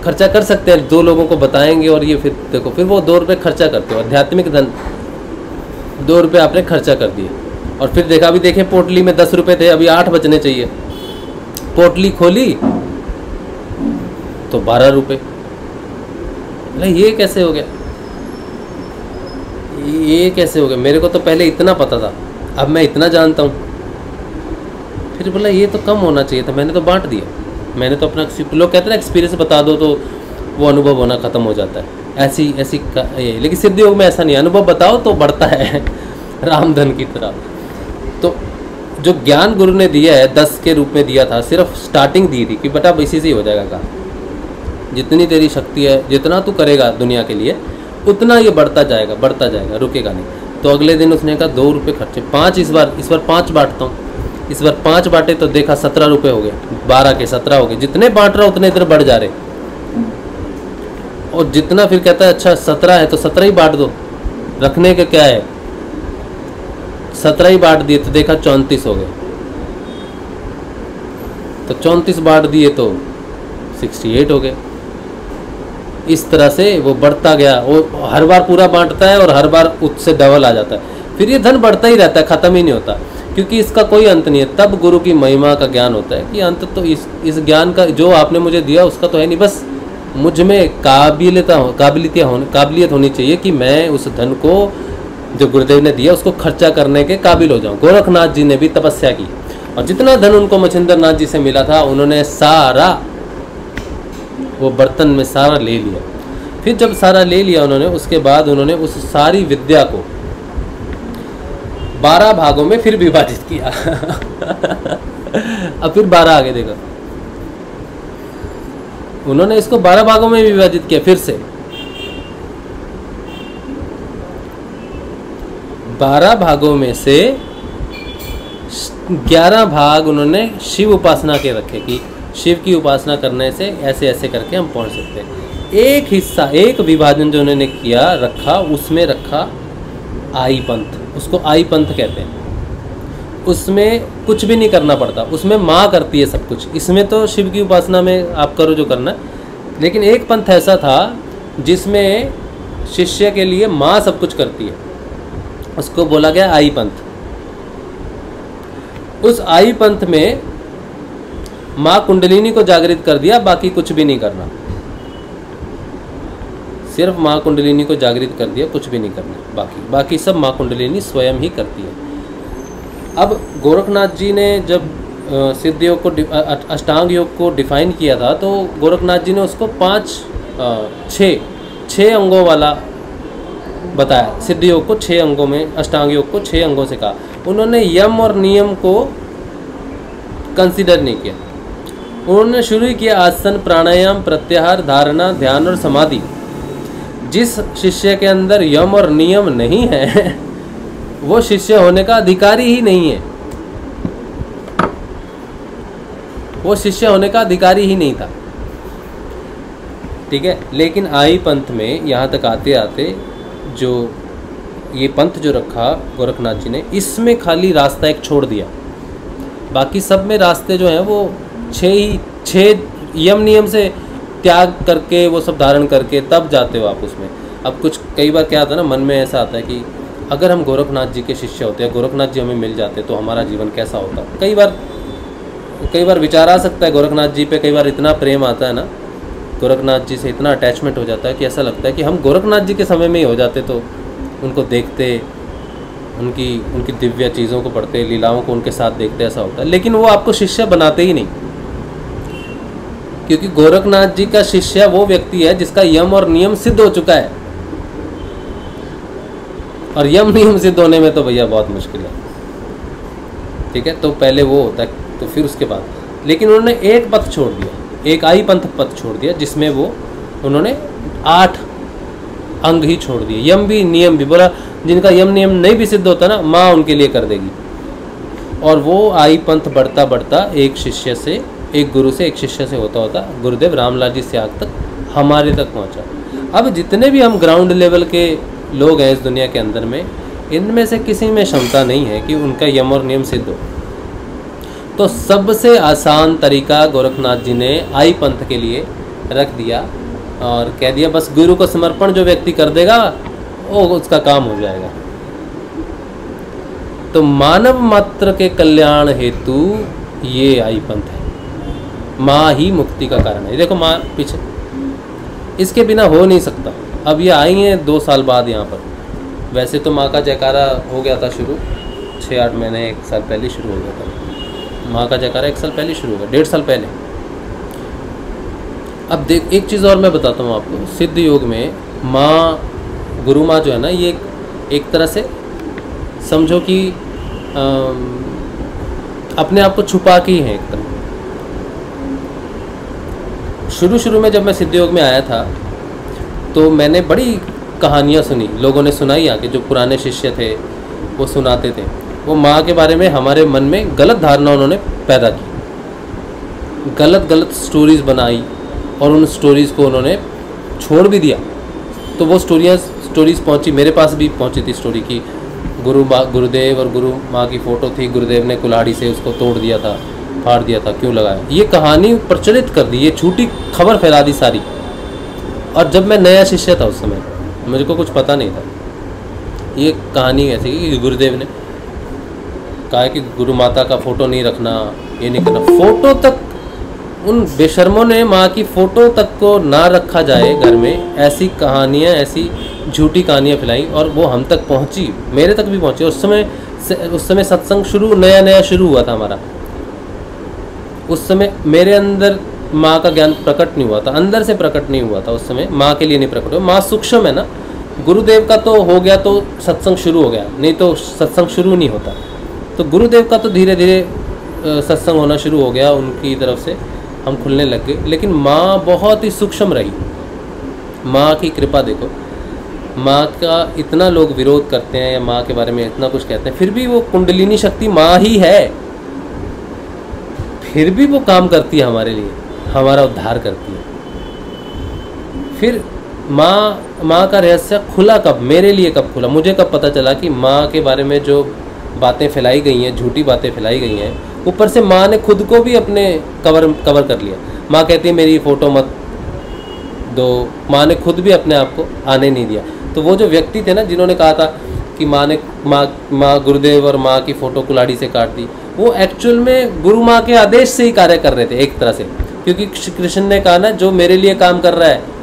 खर्चा कर सकते हैं, 2 लोगों को बताएंगे और ये फिर देखो, फिर वो 2 रुपये खर्चा करते हो, आध्यात्मिक धन 2 रुपये आपने खर्चा कर दिए। और फिर देखा, अभी देखें पोटली में 10 रुपये थे, अभी 8 बचने चाहिए, पोटली खोली तो 12 रुपये। ये कैसे हो गया, ये कैसे हो गया, मेरे को तो पहले इतना पता था, अब मैं इतना जानता हूँ। फिर बोला ये तो कम होना चाहिए था, मैंने तो बांट दिया, मैंने तो अपना, लोग कहते हैं ना एक्सपीरियंस बता दो तो वो अनुभव होना ख़त्म हो जाता है, ऐसी लेकिन सिद्ध योग में ऐसा नहीं, अनुभव बताओ तो बढ़ता है रामधन की तरह। तो जो ज्ञान गुरु ने दिया है 10 के रूप में दिया था, सिर्फ स्टार्टिंग दी थी कि बेटा इसी से ही हो जाएगा काम, जितनी तेरी शक्ति है, जितना तू करेगा दुनिया के लिए उतना ये बढ़ता जाएगा, रुकेगा नहीं। तो अगले दिन उसने कहा 2 रुपये खर्चे, 5 इस बार 5 बांटता हूँ। इस बार 5 बांटे तो देखा 17 रुपये हो गए, 12 के 17 हो गए, जितने बांट रहा उतने इधर बढ़ जा रहे। और जितना फिर कहता है अच्छा 17 है तो 17 ही बांट दो, रखने के क्या है, 17 ही बांट दिए तो देखा 34 हो गए, तो 34 बांट दिए तो 68 हो गए। इस तरह से वो बढ़ता गया, वो हर बार पूरा बांटता है और हर बार उससे डबल आ जाता है, फिर ये धन बढ़ता ही रहता है, ख़त्म ही नहीं होता, क्योंकि इसका कोई अंत नहीं है। तब गुरु की महिमा का ज्ञान होता है कि अंत तो इस ज्ञान का जो आपने मुझे दिया उसका तो है नहीं, बस मुझ में काबिलियत होनी चाहिए कि मैं उस धन को जो गुरुदेव ने दिया उसको खर्चा करने के काबिल हो जाऊं। गोरखनाथ जी ने भी तपस्या की और जितना धन उनको मच्छिंद्र नाथ जी से मिला था उन्होंने सारा वो बर्तन में सारा ले लिया। फिर जब सारा ले लिया उन्होंने, उसके बाद उन्होंने उस सारी विद्या को 12 भागों में फिर विभाजित किया अब फिर 12 आगे देखो, उन्होंने इसको 12 भागों में विभाजित किया। फिर से 12 भागों में से 11 भाग उन्होंने शिव उपासना के रखे कि शिव की उपासना करने से ऐसे ऐसे करके हम पहुंच सकते हैं। एक हिस्सा, एक विभाजन जो उन्होंने किया रखा, उसमें रखा आई पंथ, उसको आई पंथ कहते हैं। उसमें कुछ भी नहीं करना पड़ता, उसमें माँ करती है सब कुछ। इसमें तो शिव की उपासना में आप करो जो करना है, लेकिन एक पंथ ऐसा था जिसमें शिष्य के लिए माँ सब कुछ करती है, उसको बोला गया आई पंथ। उस आई पंथ में माँ कुंडलिनी को जागृत कर दिया, बाकी कुछ भी नहीं करना, सिर्फ माँ कुंडलिनी को जागृत कर दिया, कुछ भी नहीं करना, बाकी सब माँ कुंडलिनी स्वयं ही करती है। अब गोरखनाथ जी ने जब सिद्ध योग को अष्टांग योग को डिफाइन किया था, तो गोरखनाथ जी ने उसको 6 अंगों वाला बताया। सिद्ध योग को 6 अंगों में, अष्टांग योग को 6 अंगों से कहा। उन्होंने यम और नियम को कंसीडर नहीं किया, उन्होंने शुरू किया आसन, प्राणायाम, प्रत्याहार, धारणा, ध्यान और समाधि। जिस शिष्य के अंदर यम और नियम नहीं है वो शिष्य होने का अधिकारी ही नहीं है, वो शिष्य होने का अधिकारी ही नहीं था, ठीक है। लेकिन आई पंथ में यहाँ तक आते आते जो ये पंथ जो रखा गोरखनाथ जी ने, इसमें खाली रास्ता एक छोड़ दिया, बाकी सब में रास्ते जो हैं वो 6 यम नियम से त्याग करके वो सब धारण करके तब जाते हो आप उसमें। अब कुछ कई बार क्या आता है ना, मन में ऐसा आता है कि अगर हम गोरखनाथ जी के शिष्य होते हैं, गोरखनाथ जी हमें मिल जाते तो हमारा जीवन कैसा होता। कई बार विचार आ सकता है गोरखनाथ जी पे, कई बार इतना प्रेम आता है ना, गोरखनाथ जी से इतना अटैचमेंट हो जाता है कि ऐसा लगता है कि हम गोरखनाथ जी के समय में ही हो जाते तो उनको देखते, उनकी दिव्य चीज़ों को पढ़ते, लीलाओं को उनके साथ देखते, ऐसा होता है। लेकिन वो आपको शिष्य बनाते ही नहीं, क्योंकि गोरखनाथ जी का शिष्य वो व्यक्ति है जिसका यम और नियम सिद्ध हो चुका है, और यम नियम सिद्ध होने में तो भैया बहुत मुश्किल है, ठीक है। तो पहले वो होता है, तो फिर उसके बाद, लेकिन उन्होंने एक पथ छोड़ दिया, एक आई पंथ पथ छोड़ दिया, जिसमें वो उन्होंने 8 अंग ही छोड़ दिए, यम भी नियम भी। बोला जिनका यम नियम नहीं भी सिद्ध होता ना, माँ उनके लिए कर देगी। और वो आई पंथ बढ़ता बढ़ता एक शिष्य से, एक गुरु से, एक शिष्य से होता होता गुरुदेव रामलाल जी से आग तक हमारे तक पहुँचा। अब जितने भी हम ग्राउंड लेवल के लोग हैं इस दुनिया के अंदर में, इनमें से किसी में क्षमता नहीं है कि उनका यम और नियम सिद्ध हो। तो सबसे आसान तरीका गोरखनाथ जी ने आई पंथ के लिए रख दिया और कह दिया बस गुरु को समर्पण जो व्यक्ति कर देगा वो उसका काम हो जाएगा। तो मानव मात्र के कल्याण हेतु ये आई पंथ है, माँ ही मुक्ति का कारण है। देखो माँ पीछे, इसके बिना हो नहीं सकता। अब ये आई हैं 2 साल बाद यहाँ पर। वैसे तो माँ का जयकारा हो गया था शुरू 6-8 महीने 1 साल पहले शुरू हो गया था। माँ का जयकारा 1 साल पहले शुरू हो गया, 1.5 साल पहले। अब देख एक चीज़ और मैं बताता हूँ आपको, सिद्ध योग में माँ, गुरु माँ जो है ना, ये एक तरह से समझो कि अपने आप को छुपा के ही है एक तरह। शुरू में जब मैं सिद्ध योग में आया था तो मैंने बड़ी कहानियाँ सुनी, लोगों ने सुनाई आके, जो पुराने शिष्य थे वो सुनाते थे। वो माँ के बारे में हमारे मन में गलत धारणा उन्होंने पैदा की, गलत स्टोरीज़ बनाई और उन स्टोरीज़ को उन्होंने छोड़ भी दिया। तो वो स्टोरीज़ पहुंची, मेरे पास भी पहुंची थी स्टोरी की। गुरुदेव और गुरु माँ की फ़ोटो थी, गुरुदेव ने कुल्हाड़ी से उसको तोड़ दिया था, फाड़ दिया था, क्यों लगाया। ये कहानी प्रचलित कर दी, ये झूठी खबर फैला दी सारी। और जब मैं नया शिष्य था उस समय, मुझे को कुछ पता नहीं था। ये कहानी ऐसी कि गुरुदेव ने कहा है कि गुरु माता का फ़ोटो नहीं रखना, ये नहीं करना। फ़ोटो तक उन बेशर्मों ने माँ की फ़ोटो तक को ना रखा जाए घर में, ऐसी कहानियाँ, ऐसी झूठी कहानियाँ फैलाई और वो हम तक पहुँची, मेरे तक भी पहुँची। उस समय सत्संग नया शुरू हुआ था हमारा। उस समय मेरे अंदर माँ का ज्ञान प्रकट नहीं हुआ था, अंदर से प्रकट नहीं हुआ था। उस समय माँ के लिए नहीं प्रकट हुआ। माँ सूक्ष्म है ना, गुरुदेव का तो हो गया तो सत्संग शुरू हो गया, नहीं तो सत्संग शुरू नहीं होता। तो गुरुदेव का तो धीरे धीरे सत्संग होना शुरू हो गया, उनकी तरफ से हम खुलने लग गए। लेकिन माँ बहुत ही सूक्ष्म रही। माँ की कृपा देखो, माँ का इतना लोग विरोध करते हैं या माँ के बारे में इतना कुछ कहते हैं, फिर भी वो कुंडलिनी शक्ति माँ ही है, फिर भी वो काम करती है हमारे लिए, हमारा उद्धार करती है। फिर माँ का रहस्य खुला कब, मेरे लिए कब खुला, मुझे कब पता चला कि माँ के बारे में जो बातें फैलाई गई हैं, झूठी बातें फैलाई गई हैं, ऊपर से माँ ने खुद को भी अपने कवर कर लिया। माँ कहती है मेरी फ़ोटो मत दो, माँ ने खुद भी अपने आप को आने नहीं दिया। तो वो जो व्यक्ति थे ना जिन्होंने कहा था कि माँ गुरुदेव और माँ की फ़ोटो कुल्हाड़ी से काट दी, वो एक्चुअल में गुरु माँ के आदेश से ही कार्य कर रहे थे एक तरह से। क्योंकि कृष्ण ने कहा ना, जो मेरे लिए काम कर रहा है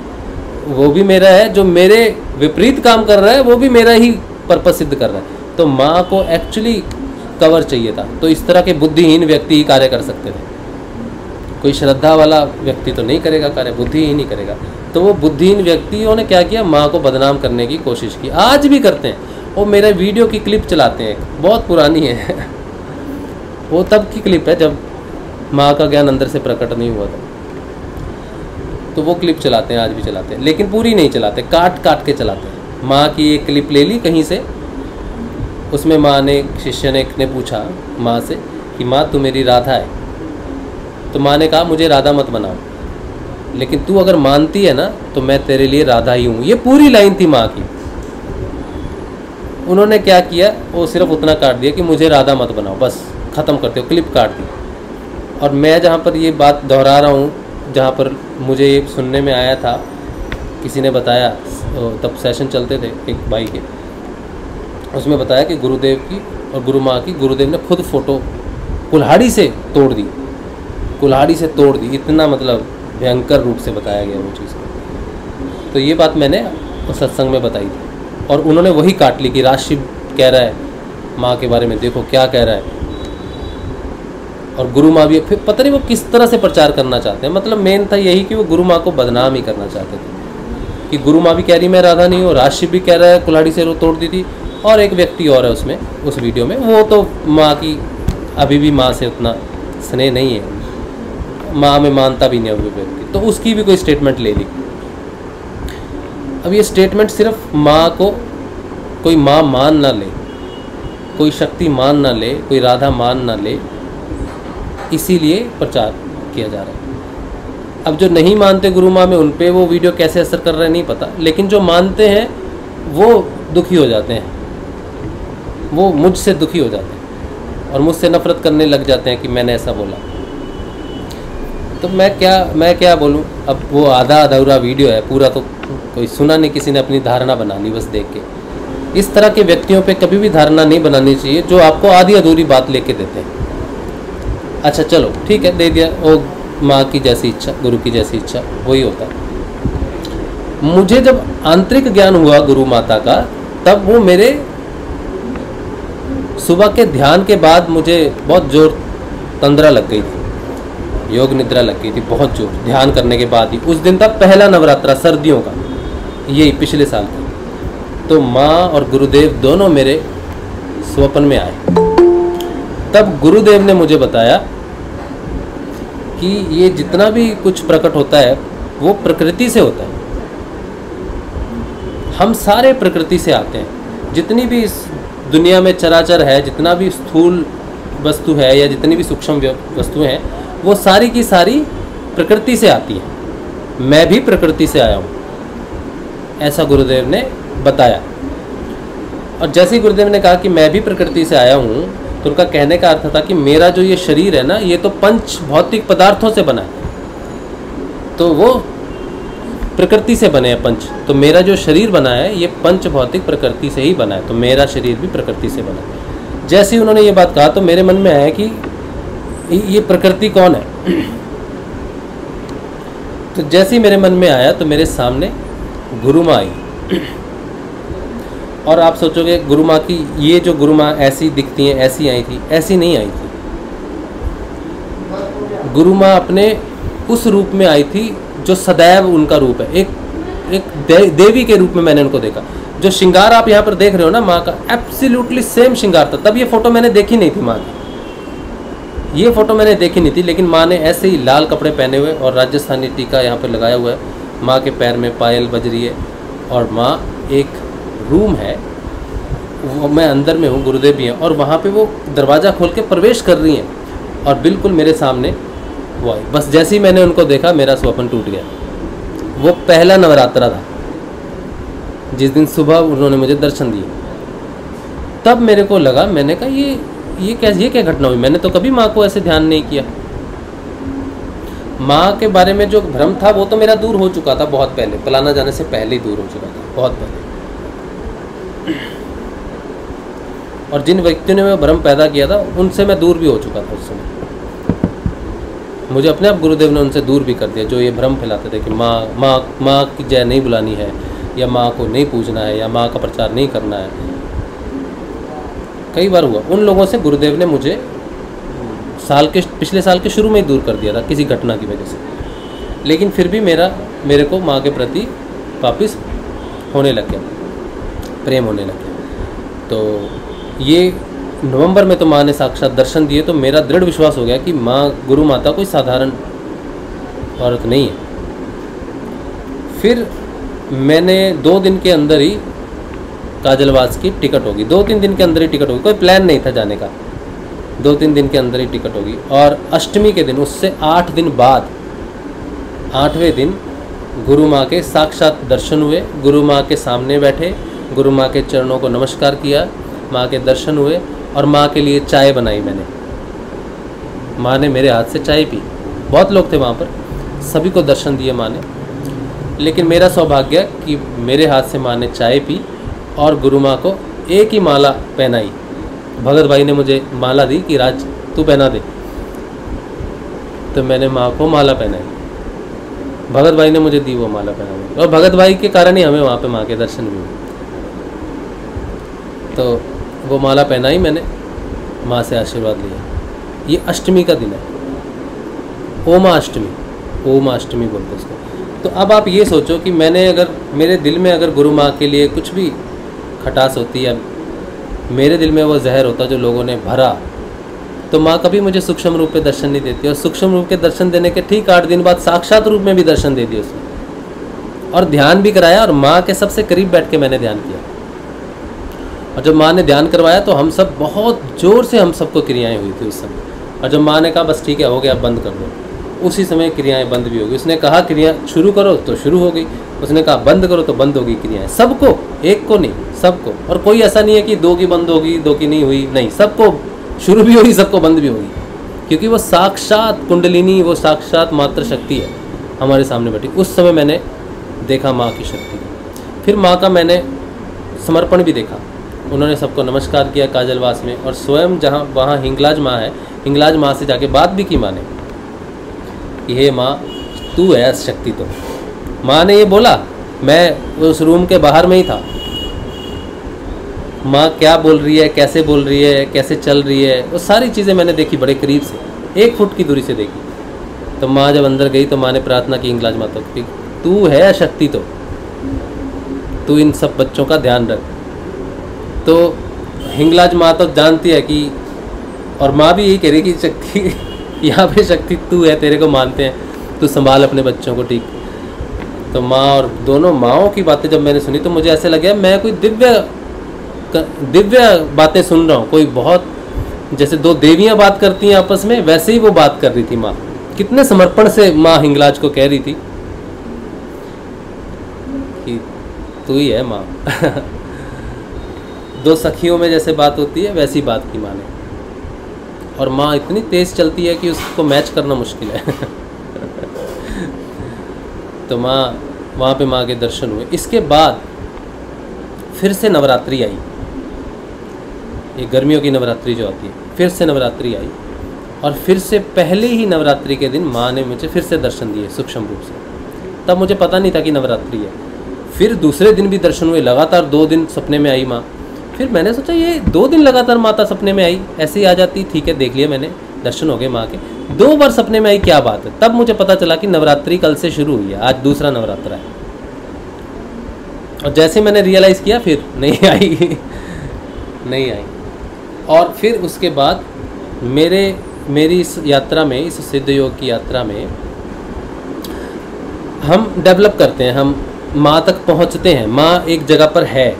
वो भी मेरा है, जो मेरे विपरीत काम कर रहा है वो भी मेरा ही पर्पस सिद्ध कर रहा है। तो माँ को एक्चुअली कवर चाहिए था। तो इस तरह के बुद्धिहीन व्यक्ति ही कार्य कर सकते थे, कोई श्रद्धा वाला व्यक्ति तो नहीं करेगा कार्य, बुद्धिहीन ही करेगा। तो वो बुद्धिहीन व्यक्तियों ने क्या किया, माँ को बदनाम करने की कोशिश की, आज भी करते हैं। वो मेरे वीडियो की क्लिप चलाते हैं, बहुत पुरानी है वो तब की क्लिप है जब माँ का ज्ञान अंदर से प्रकट नहीं हुआ था। तो वो क्लिप चलाते हैं, आज भी चलाते हैं, लेकिन पूरी नहीं चलाते, काट काट के चलाते हैं। माँ की एक क्लिप ले ली कहीं से, उसमें माँ ने, शिष्य ने पूछा माँ से कि माँ तू मेरी राधा है। तो माँ ने कहा मुझे राधा मत बनाओ, लेकिन तू अगर मानती है ना तो मैं तेरे लिए राधा ही हूँ। ये पूरी लाइन थी माँ की। उन्होंने क्या किया, वो सिर्फ उतना काट दिया कि मुझे राधा मत बनाओ, बस ख़त्म करते हो, क्लिप काट दी। और मैं जहाँ पर ये बात दोहरा रहा हूँ, जहाँ पर मुझे ये सुनने में आया था, किसी ने बताया, तब सेशन चलते थे एक भाई के, उसमें बताया कि गुरुदेव की और गुरु माँ की, गुरुदेव ने खुद फ़ोटो कुल्हाड़ी से तोड़ दी, कुल्हाड़ी से तोड़ दी। इतना मतलब भयंकर रूप से बताया गया वो चीज़। तो ये बात मैंने उस सत्संग में बताई थी और उन्होंने वही काट ली कि राजशिव कह रहा है माँ के बारे में, देखो क्या कह रहा है। और गुरु माँ भी फिर पता नहीं वो किस तरह से प्रचार करना चाहते हैं। मतलब मेन था यही कि वो गुरु माँ को बदनाम ही करना चाहते थे कि गुरु माँ भी कह रही मैं राधा नहीं हूँ, राजशिव भी कह रहा है कुल्हाड़ी से तोड़ दी थी, और एक व्यक्ति और है उसमें, उस वीडियो में, वो तो माँ की अभी भी माँ से उतना स्नेह नहीं है, माँ में मानता भी नहीं है वो व्यक्ति, तो उसकी भी कोई स्टेटमेंट ले ली। अब ये स्टेटमेंट सिर्फ माँ को कोई माँ मान ना ले, कोई शक्ति मान ना ले, कोई राधा मान ना ले, इसीलिए प्रचार किया जा रहा है। अब जो नहीं मानते गुरु माँ में, उन पे वो वीडियो कैसे असर कर रहा है नहीं पता, लेकिन जो मानते हैं वो दुखी हो जाते हैं, वो मुझसे दुखी हो जाते हैं और मुझसे नफरत करने लग जाते हैं कि मैंने ऐसा बोला। तो मैं क्या बोलूँ। अब वो आधा अधूरा वीडियो है, पूरा तो कोई सुना नहीं, किसी ने अपनी धारणा बना ली बस देख के। इस तरह के व्यक्तियों पे कभी भी धारणा नहीं बनानी चाहिए जो आपको आधी अधूरी बात लेके देते हैं। अच्छा चलो ठीक है, दे दिया, वो माँ की जैसी इच्छा, गुरु की जैसी इच्छा, वही होता है। मुझे जब आंतरिक ज्ञान हुआ गुरु माता का, तब वो मेरे सुबह के ध्यान के बाद मुझे बहुत जोर तंद्रा लग गई थी, योग निद्रा लग गई थी बहुत जोर, ध्यान करने के बाद ही। उस दिन था पहला नवरात्रा सर्दियों का, यही पिछले साल का। तो माँ और गुरुदेव दोनों मेरे स्वप्न में आए। तब गुरुदेव ने मुझे बताया कि ये जितना भी कुछ प्रकट होता है वो प्रकृति से होता है, हम सारे प्रकृति से आते हैं। जितनी भी इस दुनिया में चराचर है, जितना भी स्थूल वस्तु है या जितनी भी सूक्ष्म वस्तुएं हैं, वो सारी की सारी प्रकृति से आती है। मैं भी प्रकृति से आया हूँ, ऐसा गुरुदेव ने बताया। और जैसे ही गुरुदेव ने कहा कि मैं भी प्रकृति से आया हूँ, तो उनका कहने का अर्थ था कि मेरा जो ये शरीर है ना, ये तो पंच भौतिक पदार्थों से बना है, तो वो प्रकृति से बने हैं पंच। तो मेरा जो शरीर बना है ये पंच भौतिक प्रकृति से ही बना है, तो मेरा शरीर भी प्रकृति से बना है। जैसे ही उन्होंने ये बात कहा तो मेरे मन में आया कि ये प्रकृति कौन है। तो जैसे ही मेरे मन में आया तो मेरे सामने गुरु माँ आई। और आप सोचोगे गुरु माँ की, ये जो गुरु माँ ऐसी दिखती हैं, ऐसी आई थी, ऐसी नहीं आई थी। गुरु माँ अपने उस रूप में आई थी जो सदैव उनका रूप है। एक देवी के रूप में मैंने उनको देखा। जो श्रृंगार आप यहाँ पर देख रहे हो ना माँ का, एब्सोल्युटली सेम श्रृंगार था। तब ये फोटो मैंने देखी नहीं थी माँ की, ये फोटो मैंने देखी नहीं थी, लेकिन माँ ने ऐसे ही लाल कपड़े पहने हुए और राजस्थानी टीका यहाँ पर लगाया हुआ है। माँ के पैर में पायल बज रही है और माँ एक रूम है, वो मैं अंदर में हूँ, गुरुदेव भी हैं, और वहाँ पे वो दरवाज़ा खोल के प्रवेश कर रही हैं और बिल्कुल मेरे सामने वो आई। बस जैसे ही मैंने उनको देखा मेरा स्वप्न टूट गया। वो पहला नवरात्रा था जिस दिन सुबह उन्होंने मुझे दर्शन दिए। तब मेरे को लगा, मैंने कहा ये क्या घटना हुई। मैंने तो कभी माँ को ऐसे ध्यान नहीं किया। माँ के बारे में जो भ्रम था वो तो मेरा दूर हो चुका था बहुत पहले, पलाना जाने से पहले ही दूर हो चुका था, बहुत पहले। और जिन व्यक्तियों ने वो भ्रम पैदा किया था उनसे मैं दूर भी हो चुका था उस समय। मुझे अपने आप गुरुदेव ने उनसे दूर भी कर दिया, जो ये भ्रम फैलाते थे कि माँ की जय नहीं बुलानी है, या माँ को नहीं पूजना है, या माँ का प्रचार नहीं करना है। कई बार हुआ। उन लोगों से गुरुदेव ने मुझे पिछले साल के शुरू में ही दूर कर दिया था किसी घटना की वजह से। लेकिन फिर भी मेरे को माँ के प्रति वापस होने लग गया, प्रेम होने लग गया। तो ये नवंबर में तो माँ ने साक्षात दर्शन दिए, तो मेरा दृढ़ विश्वास हो गया कि माँ गुरु माता कोई साधारण औरत नहीं है। फिर मैंने 2 दिन के अंदर ही काजलवास की टिकट होगी, 2-3 दिन के अंदर ही टिकट होगी, कोई प्लान नहीं था जाने का। 2-3 दिन के अंदर ही टिकट होगी। और अष्टमी के दिन, उससे 8 दिन बाद, 8वें दिन गुरु माँ के साक्षात दर्शन हुए। गुरु माँ के सामने बैठे, गुरु माँ के चरणों को नमस्कार किया, माँ के दर्शन हुए और माँ के लिए चाय बनाई मैंने। माँ ने मेरे हाथ से चाय पी। बहुत लोग थे वहाँ पर, सभी को दर्शन दिए माँ ने। लेकिन मेरा सौभाग्य कि मेरे हाथ से माँ ने चाय पी और गुरु माँ को एक ही माला पहनाई। भगत भाई ने मुझे माला दी कि राज तू पहना दे, तो मैंने माँ को माला पहनाई। भगत भाई ने मुझे दी वो माला पहनाई, और भगत भाई के कारण ही हमें वहाँ पे माँ के दर्शन भी हुए। तो वो माला पहनाई मैंने, माँ से आशीर्वाद लिया। ये अष्टमी का दिन है, ओमा अष्टमी बोलते उसको। तो अब आप ये सोचो कि मैंने अगर मेरे दिल में अगर गुरु माँ के लिए कुछ भी खटास होती है, मेरे दिल में वो जहर होता जो लोगों ने भरा, तो माँ कभी मुझे सूक्ष्म रूप में दर्शन नहीं देती। और सूक्ष्म रूप के दर्शन देने के ठीक 8 दिन बाद साक्षात रूप में भी दर्शन दे दिए उसने। और ध्यान भी कराया, और माँ के सबसे करीब बैठ के मैंने ध्यान किया। और जब माँ ने ध्यान करवाया तो हम सब बहुत ज़ोर से, हम सबको क्रियाएं हुई थी उस समय। और जब माँ ने कहा बस ठीक है हो गया, अब बंद कर दो, उसी समय क्रियाएं बंद भी हो गई। उसने कहा क्रिया शुरू करो तो शुरू हो गई, उसने कहा बंद करो तो बंद हो गई क्रियाएं। सबको, एक को नहीं, सबको। और कोई ऐसा नहीं है कि 2 की बंद होगी 2 की नहीं हुई, नहीं, सबको शुरू भी होगी सबको बंद भी होगी, क्योंकि वो साक्षात कुंडलिनी, वो साक्षात मात्र शक्ति है हमारे सामने बैठी। उस समय मैंने देखा माँ की शक्ति को। फिर माँ का मैंने समर्पण भी देखा। उन्होंने सबको नमस्कार किया काजलवास में, और स्वयं जहाँ वहाँ हिंगलाज माँ है, हिंगलाज माँ से जाके बात भी की माँ ने कि हे माँ तू है शक्ति। तो माँ ने ये बोला, मैं उस रूम के बाहर में ही था, माँ क्या बोल रही है, कैसे बोल रही है, कैसे चल रही है, वो सारी चीज़ें मैंने देखी बड़े करीब से, 1 फुट की दूरी से देखी। तो माँ जब अंदर गई तो माँ ने प्रार्थना की हिंगलाज माता की, तू है शक्ति, तो तू इन सब बच्चों का ध्यान रख। तो हिंगलाज माँ तो जानती है कि, और माँ भी यही कह रही कि शक्ति यहाँ पे शक्ति तू है, तेरे को मानते हैं, तू संभाल अपने बच्चों को, ठीक। तो माँ और दोनों माँओं की बातें जब मैंने सुनी तो मुझे ऐसे लगा मैं कोई दिव्य बातें सुन रहा हूँ, कोई बहुत, जैसे 2 देवियाँ बात करती हैं आपस में, वैसे ही वो बात कर रही थी माँ। कितने समर्पण से माँ हिंगलाज को कह रही थी कि तू ही है माँ। 2 सखियों में जैसे बात होती है वैसी बात की माँ ने। और माँ इतनी तेज चलती है कि उसको मैच करना मुश्किल है। तो माँ, वहाँ पे माँ के दर्शन हुए। इसके बाद फिर से नवरात्रि आई, ये गर्मियों की नवरात्रि जो आती है, फिर से नवरात्रि आई, और फिर से पहले ही नवरात्रि के दिन माँ ने मुझे फिर से दर्शन दिए सूक्ष्म रूप से। तब मुझे पता नहीं था कि नवरात्रि है। फिर दूसरे दिन भी दर्शन हुए, लगातार 2 दिन सपने में आई माँ। फिर मैंने सोचा ये 2 दिन लगातार माता सपने में आई, ऐसे ही आ जाती, ठीक है, देख लिया मैंने, दर्शन हो गए माँ के। 2 बार सपने में आई, क्या बात है। तब मुझे पता चला कि नवरात्रि कल से शुरू हुई है, आज दूसरा नवरात्र है। और जैसे मैंने रियलाइज़ किया फिर नहीं आई, नहीं आई। और फिर उसके बाद मेरी इस यात्रा में, इस सिद्ध योग की यात्रा में हम डेवलप करते हैं, हम माँ तक पहुँचते हैं। माँ एक जगह पर है,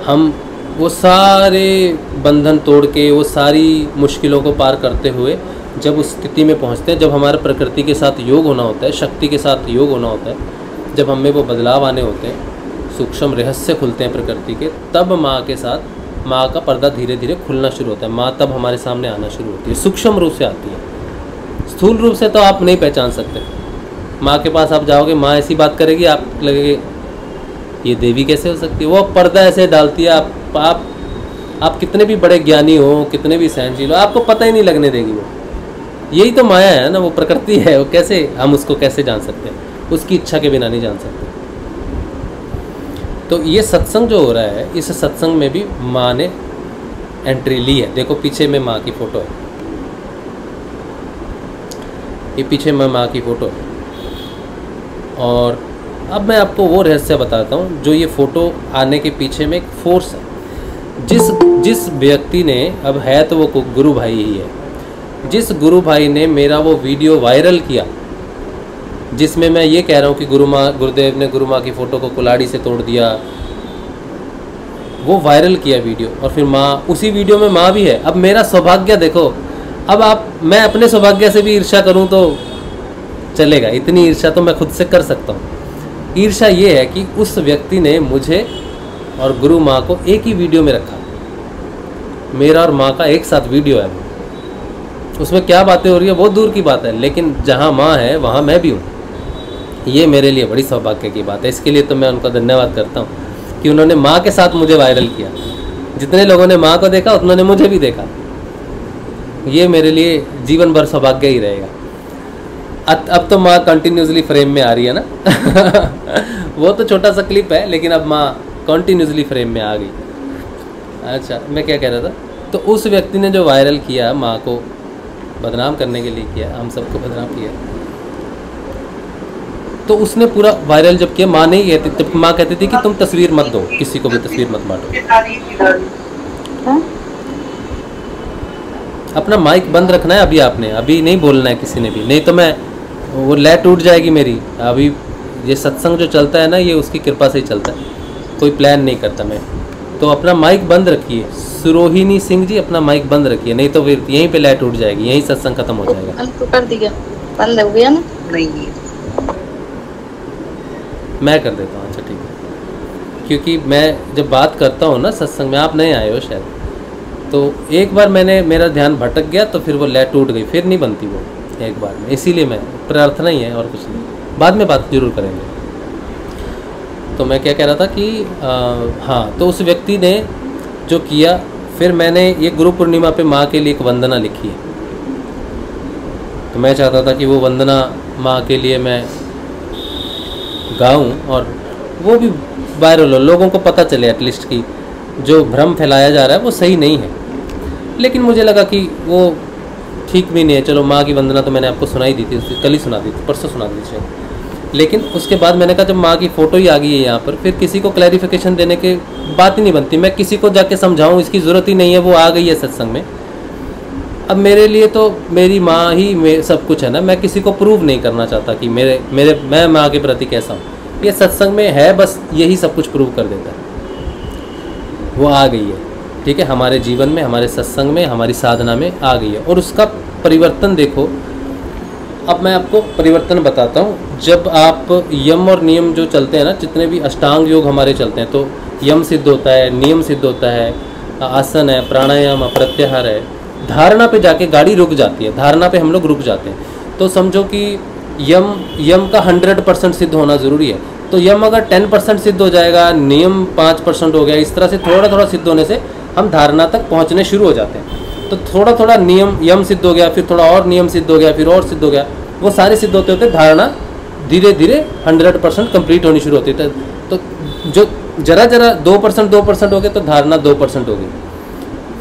हम वो सारे बंधन तोड़ के, वो सारी मुश्किलों को पार करते हुए जब उस स्थिति में पहुँचते हैं, जब हमारा प्रकृति के साथ योग होना होता है, शक्ति के साथ योग होना होता है, जब हमें वो बदलाव आने होते हैं, सूक्ष्म रहस्य खुलते हैं प्रकृति के, तब माँ के साथ माँ का पर्दा धीरे धीरे खुलना शुरू होता है। माँ तब हमारे सामने आना शुरू होती है, सूक्ष्म रूप से आती है। स्थूल रूप से तो आप नहीं पहचान सकते। माँ के पास आप जाओगे, माँ ऐसी बात करेगी, आप लगेगी ये देवी कैसे हो सकती है। वो पर्दा ऐसे डालती है, आप कितने भी बड़े ज्ञानी हो, कितने भी सहनशील हो, आपको पता ही नहीं लगने देगी वो। यही तो माया है ना, वो प्रकृति है। वो कैसे, हम उसको कैसे जान सकते हैं, उसकी इच्छा के बिना नहीं जान सकते। तो ये सत्संग जो हो रहा है, इस सत्संग में भी माँ ने एंट्री ली है। देखो पीछे में माँ की फ़ोटो है, ये पीछे में माँ की फ़ोटो है। और अब मैं आपको वो रहस्य बताता हूँ जो ये फ़ोटो आने के पीछे में एक फोर्स है। जिस व्यक्ति ने, अब है तो वो गुरु भाई ही है, जिस गुरु भाई ने मेरा वो वीडियो वायरल किया जिसमें मैं ये कह रहा हूँ कि गुरुदेव ने गुरु माँ की फ़ोटो को कुल्हाड़ी से तोड़ दिया, वो वायरल किया वीडियो। और फिर माँ, उसी वीडियो में माँ भी है। अब मेरा सौभाग्य देखो, अब मैं अपने सौभाग्य से भी ईर्ष्या करूँ तो चलेगा, इतनी ईर्ष्या तो मैं खुद से कर सकता हूँ। ईर्ष्या ये है कि उस व्यक्ति ने मुझे और गुरु माँ को एक ही वीडियो में रखा। मेरा और माँ का एक साथ वीडियो है, उसमें क्या बातें हो रही है वो दूर की बात है, लेकिन जहाँ माँ है वहाँ मैं भी हूँ। ये मेरे लिए बड़ी सौभाग्य की बात है। इसके लिए तो मैं उनका धन्यवाद करता हूँ कि उन्होंने माँ के साथ मुझे वायरल किया। जितने लोगों ने माँ को देखा उन्होंने मुझे भी देखा। ये मेरे लिए जीवन भर सौभाग्य ही रहेगा। अब तो माँ कंटिन्यूसली फ्रेम में आ रही है ना। वो तो छोटा सा क्लिप है, लेकिन अब माँ कंटिन्यूसली फ्रेम में आ गई। अच्छा, मैं क्या कह रहा था, तो उस व्यक्ति ने जो वायरल किया, माँ को बदनाम करने के लिए किया, हम सबको बदनाम किया, तो उसने पूरा वायरल जब किया, माँ नहीं कहती, तब माँ कहती थी कि तुम तस्वीर मत दो, किसी को भी तस्वीर मत बांटो। अपना माइक बंद रखना है अभी, आपने अभी नहीं बोलना है किसी ने भी, नहीं तो मैं वो लय टूट जाएगी मेरी। अभी ये सत्संग जो चलता है ना, ये उसकी कृपा से ही चलता है, कोई प्लान नहीं करता मैं। तो अपना माइक बंद रखिए सुरोहिनी सिंह जी, अपना माइक बंद रखिए, नहीं तो फिर यहीं पे लाइट उठ जाएगी, यहीं सत्संग खत्म हो जाएगा। कल तो कर दिया, कल हो गया ना? नहीं मैं कर देता हूँ, अच्छा ठीक है। क्योंकि मैं जब बात करता हूँ ना सत्संग में, आप नहीं आए हो शायद, तो एक बार मेरा ध्यान भटक गया तो फिर वो लाइट टूट गई, फिर नहीं बनती वो एक बार में, इसीलिए मैं, प्रार्थना ही है और कुछ नहीं, बाद में बात जरूर करेंगे। तो मैं क्या कह रहा था कि हाँ, तो उस व्यक्ति ने जो किया, फिर मैंने ये गुरु पूर्णिमा पे माँ के लिए एक वंदना लिखी है। तो मैं चाहता था कि वो वंदना माँ के लिए मैं गाऊं और वो भी वायरल हो, लोगों को पता चले एटलीस्ट कि जो भ्रम फैलाया जा रहा है वो सही नहीं है। लेकिन मुझे लगा कि वो ठीक भी नहीं है। चलो, माँ की वंदना तो मैंने आपको सुनाई दी थी, कल ही सुना दी थी, परसों सुना दी थी। लेकिन उसके बाद मैंने कहा जब माँ की फ़ोटो ही आ गई है यहाँ पर, फिर किसी को क्लैरिफिकेशन देने की बात ही नहीं बनती। मैं किसी को जाके समझाऊँ इसकी ज़रूरत ही नहीं है, वो आ गई है सत्संग में। अब मेरे लिए तो मेरी माँ ही सब कुछ है ना, मैं किसी को प्रूव नहीं करना चाहता कि मैं माँ के प्रति कैसा हूँ। ये सत्संग में है, बस यही सब कुछ प्रूव कर देता है। वो आ गई है, ठीक है, हमारे जीवन में, हमारे सत्संग में, हमारी साधना में आ गई है। और उसका परिवर्तन देखो, अब मैं आपको परिवर्तन बताता हूँ। जब आप यम और नियम जो चलते हैं ना, जितने भी अष्टांग योग हमारे चलते हैं, तो यम सिद्ध होता है, नियम सिद्ध होता है, आसन है, प्राणायाम, प्रत्याहार है, धारणा पे जाके गाड़ी रुक जाती है, धारणा पे हम लोग रुक जाते हैं। तो समझो कि यम का 100% सिद्ध होना ज़रूरी है। तो यम अगर 10% सिद्ध हो जाएगा, नियम 5% हो गया, इस तरह से थोड़ा थोड़ा सिद्ध होने से हम धारणा तक पहुंचने शुरू हो जाते हैं। तो थोड़ा थोड़ा यम सिद्ध हो गया, फिर थोड़ा और नियम सिद्ध हो गया, फिर और सिद्ध हो गया, वो सारे सिद्ध होते होते धारणा धीरे धीरे 100% कंप्लीट होनी शुरू होती है। तो जो जरा 2% हो गए तो धारणा 2% हो गई,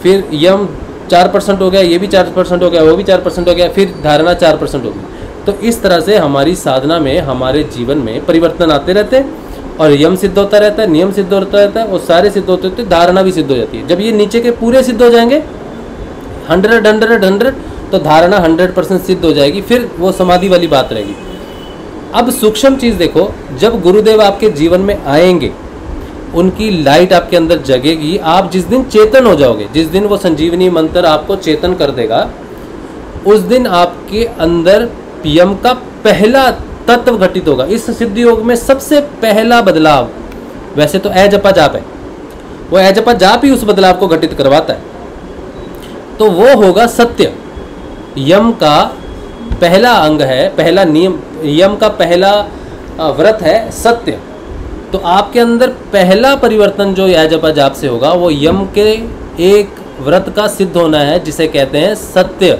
फिर यम 4% हो गया, ये भी 4% हो गया, वो भी 4% हो गया, फिर धारणा 4% हो गई। तो इस तरह से हमारी साधना में, हमारे जीवन में परिवर्तन आते रहते हैं, और यम सिद्ध होता रहता है, नियम सिद्ध होता रहता है, और सारे सिद्ध होते होते धारणा भी सिद्ध हो जाती है। जब ये नीचे के पूरे सिद्ध हो जाएंगे 100 तो धारणा 100% सिद्ध हो जाएगी, फिर वो समाधि वाली बात रहेगी। अब सूक्ष्म चीज़ देखो, जब गुरुदेव आपके जीवन में आएंगे, उनकी लाइट आपके अंदर जगेगी, आप जिस दिन चेतन हो जाओगे, जिस दिन वो संजीवनी मंत्र आपको चेतन कर देगा, उस दिन आपके अंदर यम का पहला तत्व घटित होगा। इस सिद्ध योग में सबसे पहला बदलाव, वैसे तो अजपा जाप है, वो अजपा जाप ही उस बदलाव को घटित करवाता है। तो वो होगा सत्य। यम का पहला अंग है, पहला नियम, यम का पहला व्रत है सत्य। तो आपके अंदर पहला परिवर्तन जो अजपा जाप से होगा, वो यम के एक व्रत का सिद्ध होना है, जिसे कहते हैं सत्य।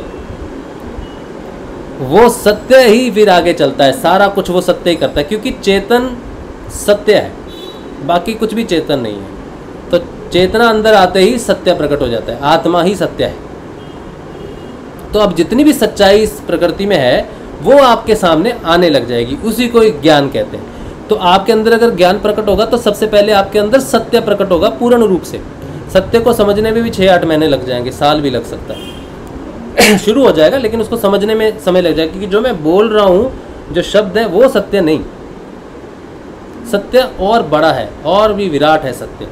वो सत्य ही फिर आगे चलता है, सारा कुछ वो सत्य ही करता है, क्योंकि चेतन सत्य है, बाकी कुछ भी चेतन नहीं है। तो चेतना अंदर आते ही सत्य प्रकट हो जाता है, आत्मा ही सत्य है। तो अब जितनी भी सच्चाई इस प्रकृति में है, वो आपके सामने आने लग जाएगी, उसी को ज्ञान कहते हैं। तो आपके अंदर अगर ज्ञान प्रकट होगा, तो सबसे पहले आपके अंदर सत्य प्रकट होगा पूर्ण रूप से। सत्य को समझने में भी 6-8 महीने लग जाएंगे, साल भी लग सकता है शुरू हो जाएगा, लेकिन उसको समझने में समय लग जाएगा, क्योंकि जो मैं बोल रहा हूँ, जो शब्द है, वो सत्य नहीं, सत्य और बड़ा है, और भी विराट है सत्य।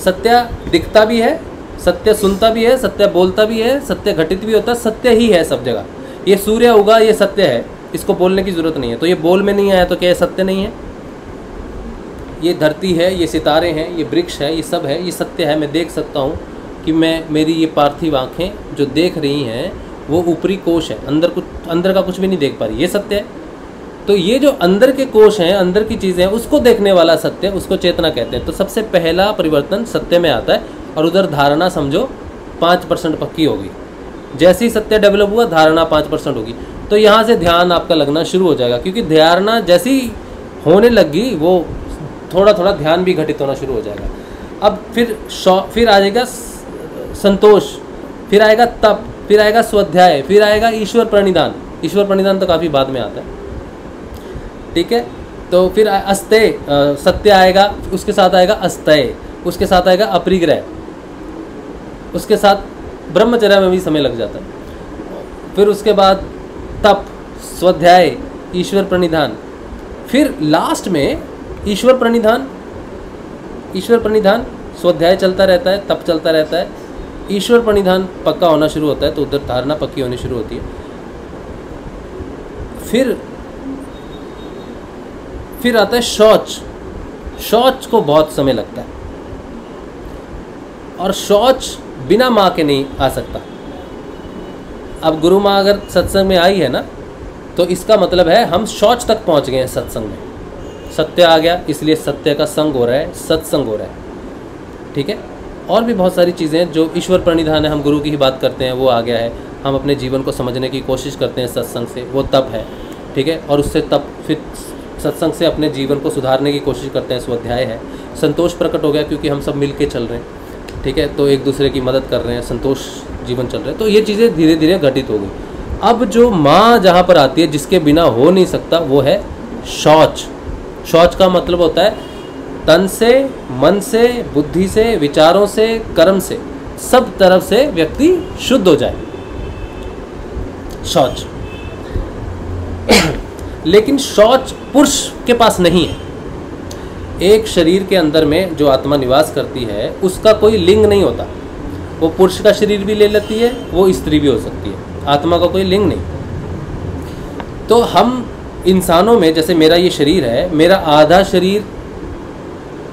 सत्य दिखता भी है, सत्य सुनता भी है, सत्य बोलता भी है, सत्य घटित भी होता है, सत्य ही है सब जगह। ये सूर्य उगा, ये सत्य है, इसको बोलने की ज़रूरत नहीं है। तो ये बोल में नहीं आया तो क्या ये सत्य नहीं है? ये धरती है, ये सितारे हैं, ये वृक्ष है, ये सब है, ये सत्य है। मैं देख सकता हूँ कि मेरी ये पार्थिव आँखें जो देख रही हैं, वो ऊपरी कोश है, अंदर का कुछ भी नहीं देख पा रही, ये सत्य है। तो ये जो अंदर के कोश हैं, अंदर की चीज़ें हैं, उसको देखने वाला सत्य, उसको चेतना कहते हैं। तो सबसे पहला परिवर्तन सत्य में आता है, और उधर धारणा समझो 5% पक्की होगी। जैसे ही सत्य डेवलप हुआ, धारणा 5% होगी। तो यहाँ से ध्यान आपका लगना शुरू हो जाएगा, क्योंकि धारणा जैसी होने लगी, वो थोड़ा थोड़ा ध्यान भी घटित होना शुरू हो जाएगा। अब फिर आ जाएगा संतोष, फिर आएगा तप, फिर आएगा स्वाध्याय, फिर आएगा ईश्वर प्रणिधान। ईश्वर प्रणिधान तो काफ़ी बाद में आता है, ठीक है। तो फिर अस्तेय, सत्य आएगा, उसके साथ आएगा अस्तेय, उसके साथ आएगा अपरिग्रह, उसके साथ ब्रह्मचर्य में भी समय लग जाता है। फिर उसके बाद तप, स्वाध्याय, ईश्वर प्रणिधान, फिर लास्ट में ईश्वर प्रणिधान, ईश्वर प्रणिधान स्वाध्याय चलता रहता है, तप चलता रहता है, ईश्वर प्रणिधान पक्का होना शुरू होता है तो उधर धारणा पक्की होनी शुरू होती है। फिर आता है शौच। शौच को बहुत समय लगता है और शौच बिना माँ के नहीं आ सकता। अब गुरु माँ अगर सत्संग में आई है ना तो इसका मतलब है हम शौच तक पहुँच गए हैं सत्संग में। सत्य आ गया इसलिए सत्य का संग हो रहा है, सत्संग हो रहा है, ठीक है। और भी बहुत सारी चीज़ें हैं जो ईश्वर प्रणिधान है, हम गुरु की ही बात करते हैं, वो आ गया है। हम अपने जीवन को समझने की कोशिश करते हैं सत्संग से, वो तप है, ठीक है। और उससे तप, फिर सत्संग से अपने जीवन को सुधारने की कोशिश करते हैं, स्वाध्याय है। संतोष प्रकट हो गया क्योंकि हम सब मिल के चल रहे हैं, ठीक है, तो एक दूसरे की मदद कर रहे हैं, संतोष जीवन चल रहा है। तो ये चीज़ें धीरे धीरे घटित हो गई। अब जो माँ जहाँ पर आती है, जिसके बिना हो नहीं सकता, वो है शौच। शौच का मतलब होता है तन से, मन से, बुद्धि से, विचारों से, कर्म से, सब तरफ से व्यक्ति शुद्ध हो जाए, शौच। लेकिन शौच पुरुष के पास नहीं है। एक शरीर के अंदर में जो आत्मा निवास करती है उसका कोई लिंग नहीं होता। वो पुरुष का शरीर भी ले लेती है, वो स्त्री भी हो सकती है, आत्मा का कोई लिंग नहीं। तो हम इंसानों में, जैसे मेरा ये शरीर है, मेरा आधा शरीर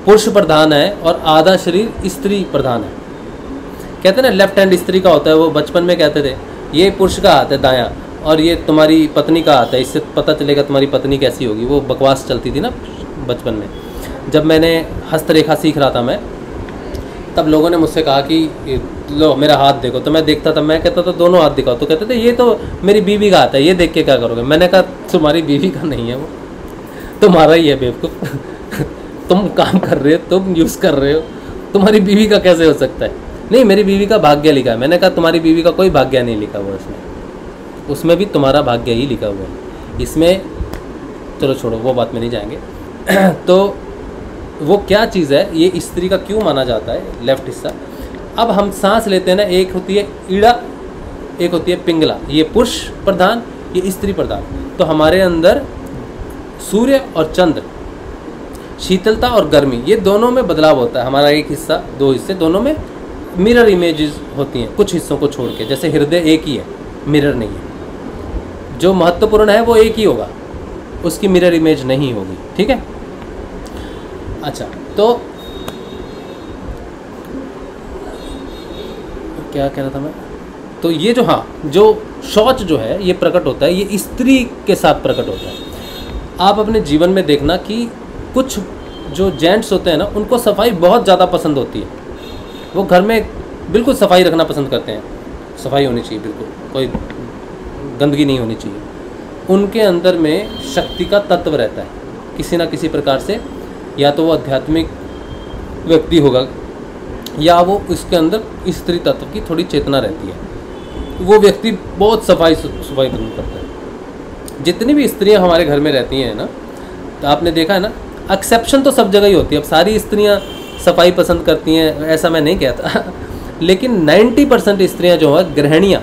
पुरुष प्रधान है और आधा शरीर स्त्री प्रधान है। कहते हैं ना लेफ्ट हैंड स्त्री का होता है, वो बचपन में कहते थे ये पुरुष का हाथ है दायां और ये तुम्हारी पत्नी का हाथ है, इससे पता चलेगा तुम्हारी पत्नी कैसी होगी। वो बकवास चलती थी ना बचपन में। जब मैंने हस्तरेखा सीख रहा था मैं, तब लोगों ने मुझसे कहा कि लो मेरा हाथ देखो, तो मैं देखता था, मैं कहता था दोनों हाथ दिखाओ, तो कहते थे ये तो मेरी बीवी का हाथ है, ये देख के क्या करोगे। मैंने कहा तुम्हारी बीवी का नहीं है, वो तुम्हारा ही है बेवकूफ़। तुम काम कर रहे हो, तुम यूज़ कर रहे हो, तुम्हारी बीवी का कैसे हो सकता है। नहीं, मेरी बीवी का भाग्य लिखा है। मैंने कहा तुम्हारी बीवी का कोई भाग्य नहीं लिखा हुआ इसमें, उसमें भी तुम्हारा भाग्य ही लिखा हुआ है इसमें। चलो छोड़ो, वो बात में नहीं जाएंगे। तो वो क्या चीज़ है, ये स्त्री का क्यों माना जाता है लेफ्ट हिस्सा। अब हम सांस लेते हैं ना, एक होती है ईड़ा, एक होती है पिंगला, ये पुरुष प्रधान, ये स्त्री प्रधान। तो हमारे अंदर सूर्य और चंद्र, शीतलता और गर्मी, ये दोनों में बदलाव होता है। हमारा एक हिस्सा, दो हिस्से, दोनों में मिरर इमेजेस होती हैं कुछ हिस्सों को छोड़ के। जैसे हृदय एक ही है, मिरर नहीं है। जो महत्वपूर्ण है वो एक ही होगा, उसकी मिरर इमेज नहीं होगी, ठीक है। अच्छा, तो क्या कह रहा था मैं। तो ये जो, हाँ, जो शौच जो है ये प्रकट होता है, ये स्त्री के साथ प्रकट होता है। आप अपने जीवन में देखना कि कुछ जो जेंट्स होते हैं ना, उनको सफाई बहुत ज़्यादा पसंद होती है। वो घर में बिल्कुल सफाई रखना पसंद करते हैं, सफाई होनी चाहिए, बिल्कुल कोई गंदगी नहीं होनी चाहिए। उनके अंदर में शक्ति का तत्व रहता है किसी ना किसी प्रकार से, या तो वो आध्यात्मिक व्यक्ति होगा या वो इसके अंदर स्त्री तत्व की थोड़ी चेतना रहती है। वो व्यक्ति बहुत सफाई पसंद करता है। जितनी भी स्त्रियां हमारे घर में रहती हैं ना, तो आपने देखा है ना, एक्सेप्शन तो सब जगह ही होती है। अब सारी स्त्रियां सफाई पसंद करती हैं ऐसा मैं नहीं कहता, लेकिन 90% स्त्रियां जो है गृहिणियाँ,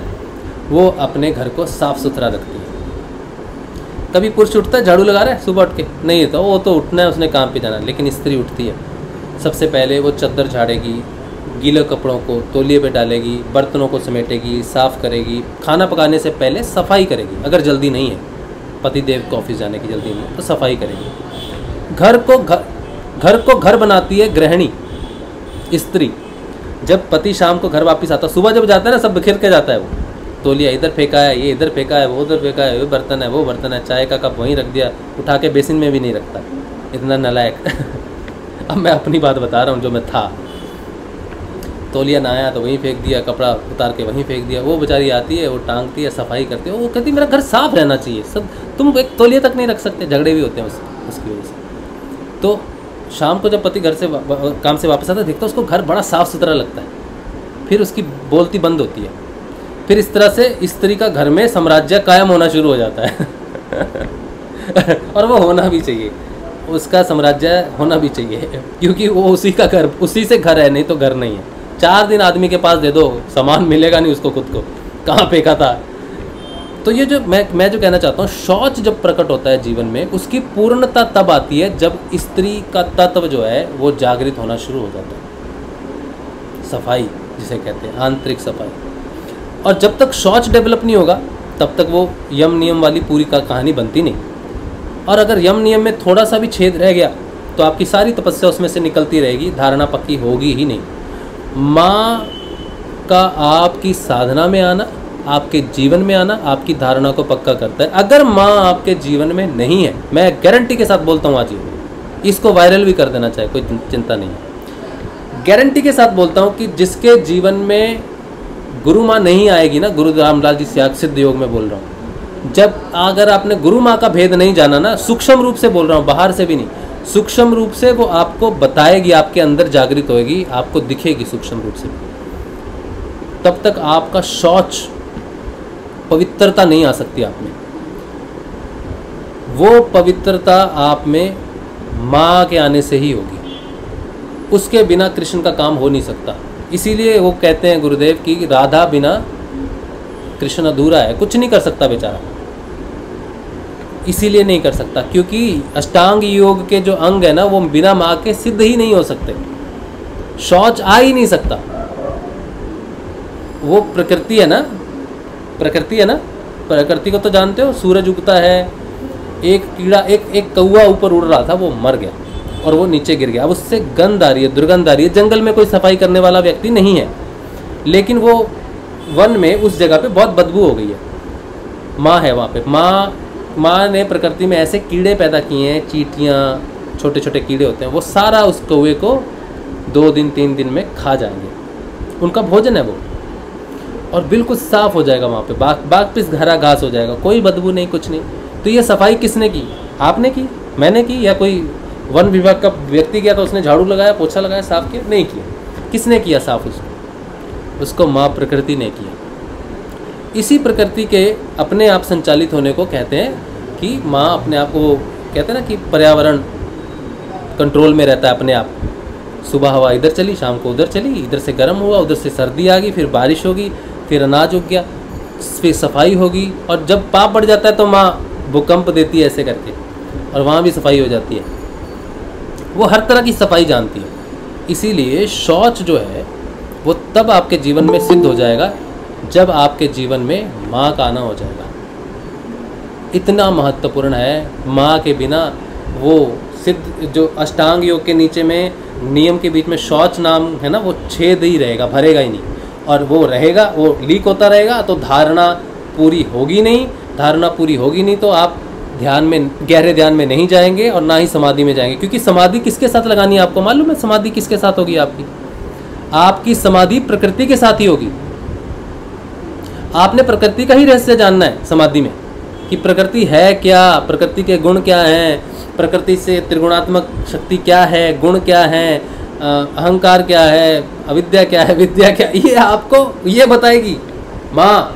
वो अपने घर को साफ़ सुथरा रखती हैं। कभी पुरुष उठता है झाड़ू लगा रहा है सुबह उठ के, नहीं तो वो तो उठना है, उसने काम पे जाना है। लेकिन स्त्री उठती है, सबसे पहले वो चद्दर झाड़ेगी, गीले कपड़ों को तौलिए पे डालेगी, बर्तनों को समेटेगी, साफ़ करेगी, खाना पकाने से पहले सफाई करेगी। अगर जल्दी नहीं है, पति देव को ऑफिस जाने की जल्दी नहीं, तो सफाई करेगी। घर को घर बनाती है गृहिणी स्त्री। जब पति शाम को घर वापस आता, सुबह जब जाता है ना, सब बिखेर के जाता है। वो तौलिया इधर फेंका है, ये इधर फेंका है, वो उधर फेंका है, ये बर्तन है, वो बर्तन है, चाय का कप वहीं रख दिया, उठा के बेसिन में भी नहीं रखता, इतना नालायक। अब मैं अपनी बात बता रहा हूँ जो मैं था। तौलिया नहाया तो वहीं फेंक दिया, कपड़ा उतार के वहीं फेंक दिया। वो बेचारी आती है, वो टांगती है, सफाई करती है, वो कहती है मेरा घर साफ रहना चाहिए। सब तुम एक तौलिया तक नहीं रख सकते, झगड़े भी होते हैं उसकी वजह से। तो शाम को जब पति घर से काम से वापस आता है, देखता है उसको घर बड़ा साफ़ सुथरा लगता है, फिर उसकी बोलती बंद होती है। फिर इस तरह से स्त्री का घर में साम्राज्य कायम होना शुरू हो जाता है। और वो होना भी चाहिए, उसका साम्राज्य होना भी चाहिए, क्योंकि वो उसी का घर, उसी से घर है, नहीं तो घर नहीं है। 4 दिन आदमी के पास दे दो, सामान मिलेगा नहीं उसको, खुद को कहाँ फेंका था। तो ये जो मैं जो कहना चाहता हूँ, शौच जब प्रकट होता है जीवन में, उसकी पूर्णता तब आती है जब स्त्री का तत्व जो है वो जागृत होना शुरू हो जाता है। सफाई जिसे कहते हैं, आंतरिक सफाई। और जब तक शौच डेवलप नहीं होगा तब तक वो यम नियम वाली पूरी का कहानी बनती नहीं। और अगर यम नियम में थोड़ा सा भी छेद रह गया तो आपकी सारी तपस्या उसमें से निकलती रहेगी, धारणा पक्की होगी ही नहीं। माँ का आपकी साधना में आना, आपके जीवन में आना आपकी धारणा को पक्का करता है। अगर माँ आपके जीवन में नहीं है, मैं गारंटी के साथ बोलता हूँ, आज इसको वायरल भी कर देना चाहे, कोई चिंता नहीं है, गारंटी के साथ बोलता हूँ कि जिसके जीवन में गुरु माँ नहीं आएगी ना, गुरु रामलाल जी त्याग सिद्ध योग में बोल रहा हूँ, जब अगर आपने गुरु माँ का भेद नहीं जाना ना, सूक्ष्म रूप से बोल रहा हूँ, बाहर से भी नहीं, सूक्ष्म रूप से वो आपको बताएगी, आपके अंदर जागृत होएगी, आपको दिखेगी सूक्ष्म रूप से, तब तक आपका शौच, पवित्रता नहीं आ सकती आप में। वो पवित्रता आप में माँ के आने से ही होगी, उसके बिना कृष्ण का काम हो नहीं सकता। इसीलिए वो कहते हैं गुरुदेव कि राधा बिना कृष्ण अधूरा है, कुछ नहीं कर सकता बेचारा। इसीलिए नहीं कर सकता क्योंकि अष्टांग योग के जो अंग है ना, वो बिना माँ के सिद्ध ही नहीं हो सकते, शौच आ ही नहीं सकता। वो प्रकृति है ना, प्रकृति है ना, प्रकृति को तो जानते हो, सूरज उगता है, एक कीड़ा, एक कौवा ऊपर उड़ रहा था, वो मर गया और वो नीचे गिर गया। अब उससे गंध आ रही है, दुर्गंध आ रही है। जंगल में कोई सफाई करने वाला व्यक्ति नहीं है, लेकिन वो वन में उस जगह पे बहुत बदबू हो गई है। माँ है वहाँ पे, माँ ने प्रकृति में ऐसे कीड़े पैदा किए हैं, चींटियाँ, छोटे छोटे कीड़े होते हैं, वो सारा उस कौवे को 2 दिन 3 दिन में खा जाएंगे, उनका भोजन है वो, और बिल्कुल साफ़ हो जाएगा वहाँ पे, बाग पिस हरा घास हो जाएगा, कोई बदबू नहीं, कुछ नहीं। तो ये सफाई किसने की? आपने की, मैंने की, या कोई वन विभाग का व्यक्ति गया तो उसने झाड़ू लगाया, पोछा लगाया, साफ़ किया? नहीं किया। किसने किया साफ़ उसको माँ प्रकृति ने किया। इसी प्रकृति के अपने आप संचालित होने को कहते हैं कि माँ अपने आप को, कहते हैं ना कि पर्यावरण कंट्रोल में रहता है अपने आप। सुबह हवा इधर चली, शाम को उधर चली, इधर से गर्म हुआ, उधर से सर्दी आ गई, फिर बारिश होगी, फिर अनाज उग गया, फिर सफाई होगी, और जब पाप बढ़ जाता है तो माँ भूकंप देती है ऐसे करके, और वहाँ भी सफाई हो जाती है। वो हर तरह की सफाई जानती है। इसीलिए शौच जो है वो तब आपके जीवन में सिद्ध हो जाएगा जब आपके जीवन में माँ का आना हो जाएगा। इतना महत्वपूर्ण है। माँ के बिना वो सिद्ध, जो अष्टांग योग के नीचे में नियम के बीच में शौच नाम है ना, वो छेद ही रहेगा, भरेगा ही नहीं, और वो रहेगा, वो लीक होता रहेगा, तो धारणा पूरी होगी नहीं। धारणा पूरी होगी नहीं तो आप ध्यान में, गहरे ध्यान में नहीं जाएंगे और ना ही समाधि में जाएंगे। क्योंकि समाधि किसके साथ लगानी है आपको मालूम है? समाधि किसके साथ होगी आपकी समाधि प्रकृति के साथ ही होगी। आपने प्रकृति का ही रहस्य जानना है समाधि में, कि प्रकृति है क्या, प्रकृति के गुण क्या हैं, प्रकृति से त्रिगुणात्मक शक्ति क्या है, गुण क्या है, अहंकार क्या है, अविद्या क्या है, विद्या क्या, ये आपको ये बताएगी माँ।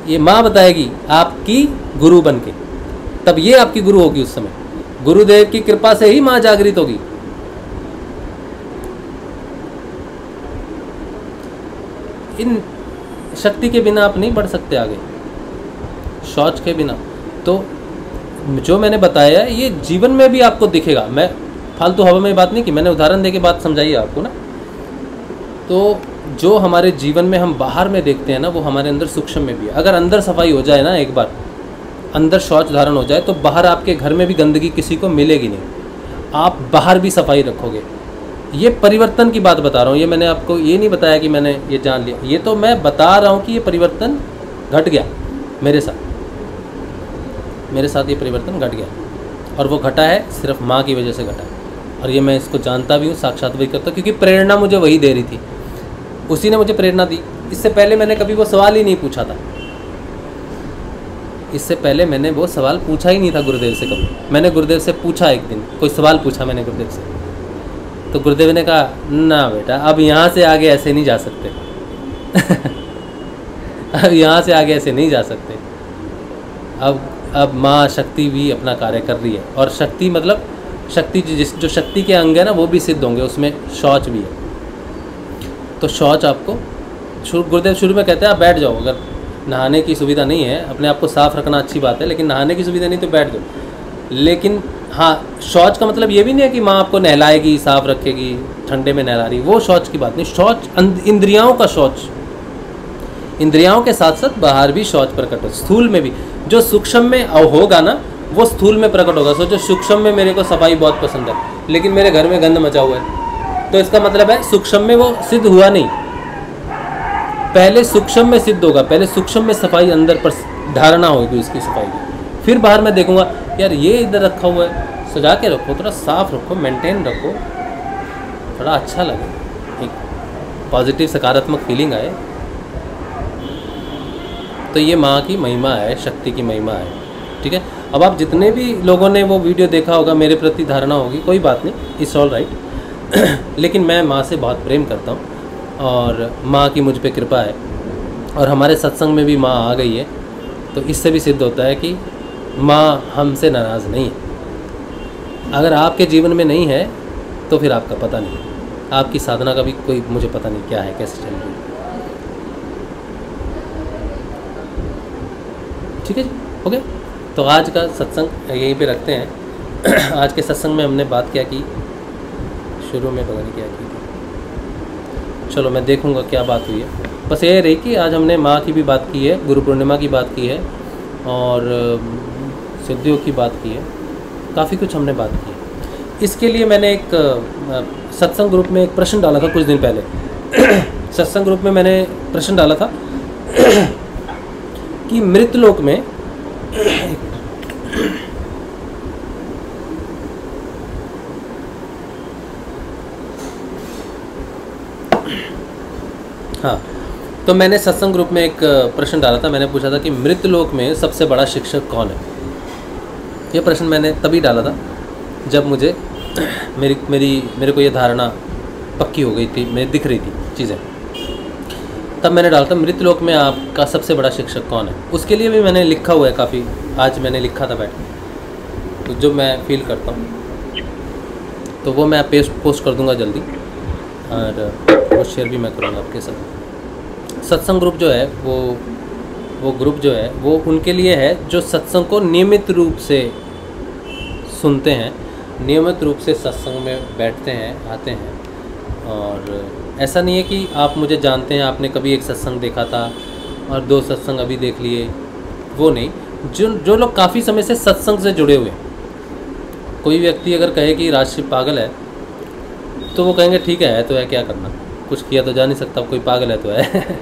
ये माँ बताएगी आपकी गुरु बन के, तब ये आपकी गुरु होगी। उस समय गुरुदेव की कृपा से ही माँ जागृत होगी। इन शक्ति के बिना आप नहीं बढ़ सकते आगे, शौच के बिना। तो जो मैंने बताया है ये जीवन में भी आपको दिखेगा। मैं फालतू हवा में बात नहीं की, मैंने उदाहरण देके बात समझाई है आपको ना। तो जो हमारे जीवन में हम बाहर में देखते हैं ना, वो हमारे अंदर सूक्ष्म में भी है। अगर अंदर सफाई हो जाए ना, एक बार अंदर शौच धारण हो जाए, तो बाहर आपके घर में भी गंदगी किसी को मिलेगी नहीं। आप बाहर भी सफाई रखोगे। ये परिवर्तन की बात बता रहा हूँ। ये मैंने आपको ये नहीं बताया कि मैंने ये जान लिया, ये तो मैं बता रहा हूँ कि ये परिवर्तन घट गया मेरे साथ ये परिवर्तन घट गया, और वो घटा है सिर्फ माँ की वजह से घटा है। और ये मैं इसको जानता भी हूँ, साक्षात भी करता हूँ, क्योंकि प्रेरणा मुझे वही दे रही थी, उसी ने मुझे प्रेरणा दी। इससे पहले मैंने कभी वो सवाल ही नहीं पूछा था, इससे पहले मैंने वो सवाल पूछा ही नहीं था गुरुदेव से कभी। मैंने गुरुदेव से पूछा, एक दिन कोई सवाल पूछा मैंने गुरुदेव से, तो गुरुदेव ने कहा ना बेटा, अब यहाँ से आगे ऐसे नहीं जा सकते अब यहाँ से आगे ऐसे नहीं जा सकते। अब माँ शक्ति भी अपना कार्य कर रही है, और शक्ति मतलब शक्ति जो शक्ति के अंग है ना, वो भी सिद्ध होंगे, उसमें शौच भी है। तो शौच आपको गुरुदेव शुरू में कहते हैं आप बैठ जाओ, अगर नहाने की सुविधा नहीं है, अपने आप को साफ़ रखना अच्छी बात है, लेकिन नहाने की सुविधा नहीं तो बैठ दो। लेकिन हाँ, शौच का मतलब ये भी नहीं है कि माँ आपको नहलाएगी, साफ़ रखेगी, ठंडे में नहला रही, वो शौच की बात नहीं। शौच इंद्रियाओं का शौच, इंद्रियाओं के साथ साथ बाहर भी शौच प्रकट हो, स्थूल में भी। जो सूक्ष्म में होगा ना वो स्थूल में प्रकट होगा। सोचो सूक्ष्म में मेरे को सफाई बहुत पसंद है, लेकिन मेरे घर में गंद मचा हुआ है, तो इसका मतलब है सूक्ष्म में वो सिद्ध हुआ नहीं, पहले सूक्ष्म में सिद्ध होगा, पहले सूक्ष्म में सफाई अंदर पर धारणा होगी उसकी सफाई की, फिर बाहर मैं देखूंगा यार ये इधर रखा हुआ है, सजा के रखो, थोड़ा साफ रखो, मेंटेन रखो, थोड़ा अच्छा लगे, एक पॉजिटिव सकारात्मक फीलिंग आए। तो ये माँ की महिमा है, शक्ति की महिमा है, ठीक है। अब आप जितने भी लोगों ने वो वीडियो देखा होगा, मेरे प्रति धारणा होगी, कोई बात नहीं, इट्स ऑल राइट। लेकिन मैं माँ से बहुत प्रेम करता हूँ और माँ की मुझ पे कृपा है, और हमारे सत्संग में भी माँ आ गई है, तो इससे भी सिद्ध होता है कि माँ हमसे नाराज़ नहीं है। अगर आपके जीवन में नहीं है तो फिर आपका पता नहीं, आपकी साधना का भी कोई मुझे पता नहीं क्या है, कैसे चल रही है, ठीक है जी, ओके। तो आज का सत्संग यहीं पे रखते हैं। आज के सत्संग में हमने बात क्या की, शुरू में पता नहीं क्या की थी, चलो मैं देखूंगा क्या बात हुई है। बस ये रही कि आज हमने माँ की भी बात की है, गुरु पूर्णिमा की बात की है, और सिद्धियों की बात की है, काफ़ी कुछ हमने बात की है। इसके लिए मैंने एक सत्संग ग्रुप में एक प्रश्न डाला था कुछ दिन पहले। सत्संग ग्रुप में मैंने प्रश्न डाला था कि मृतलोक में हाँ, तो मैंने सत्संग ग्रुप में एक प्रश्न डाला था, मैंने पूछा था कि मृतलोक में सबसे बड़ा शिक्षक कौन है। ये प्रश्न मैंने तभी डाला था जब मुझे मेरे को ये धारणा पक्की हो गई थी, मैं दिख रही थी चीज़ें, तब मैंने डाला था मृतलोक में आपका सबसे बड़ा शिक्षक कौन है। उसके लिए भी मैंने लिखा हुआ है काफ़ी, आज मैंने लिखा था बैठ के, तो जो मैं फील करता हूँ तो वो मैं पोस्ट कर दूंगा जल्दी, और वो शेयर भी मैं करूँगा आपके साथ। सत्संग ग्रुप जो है वो ग्रुप जो है वो उनके लिए है जो सत्संग को नियमित रूप से सुनते हैं, नियमित रूप से सत्संग में बैठते हैं, आते हैं। और ऐसा नहीं है कि आप मुझे जानते हैं, आपने कभी एक सत्संग देखा था और 2 सत्संग अभी देख लिए, वो नहीं। जो लोग काफ़ी समय से सत्संग से जुड़े हुए हैं, कोई व्यक्ति अगर कहे कि राजशिव पागल है तो वो कहेंगे ठीक है तो है, क्या करना, कुछ किया तो जा नहीं सकता, कोई पागल है तो है।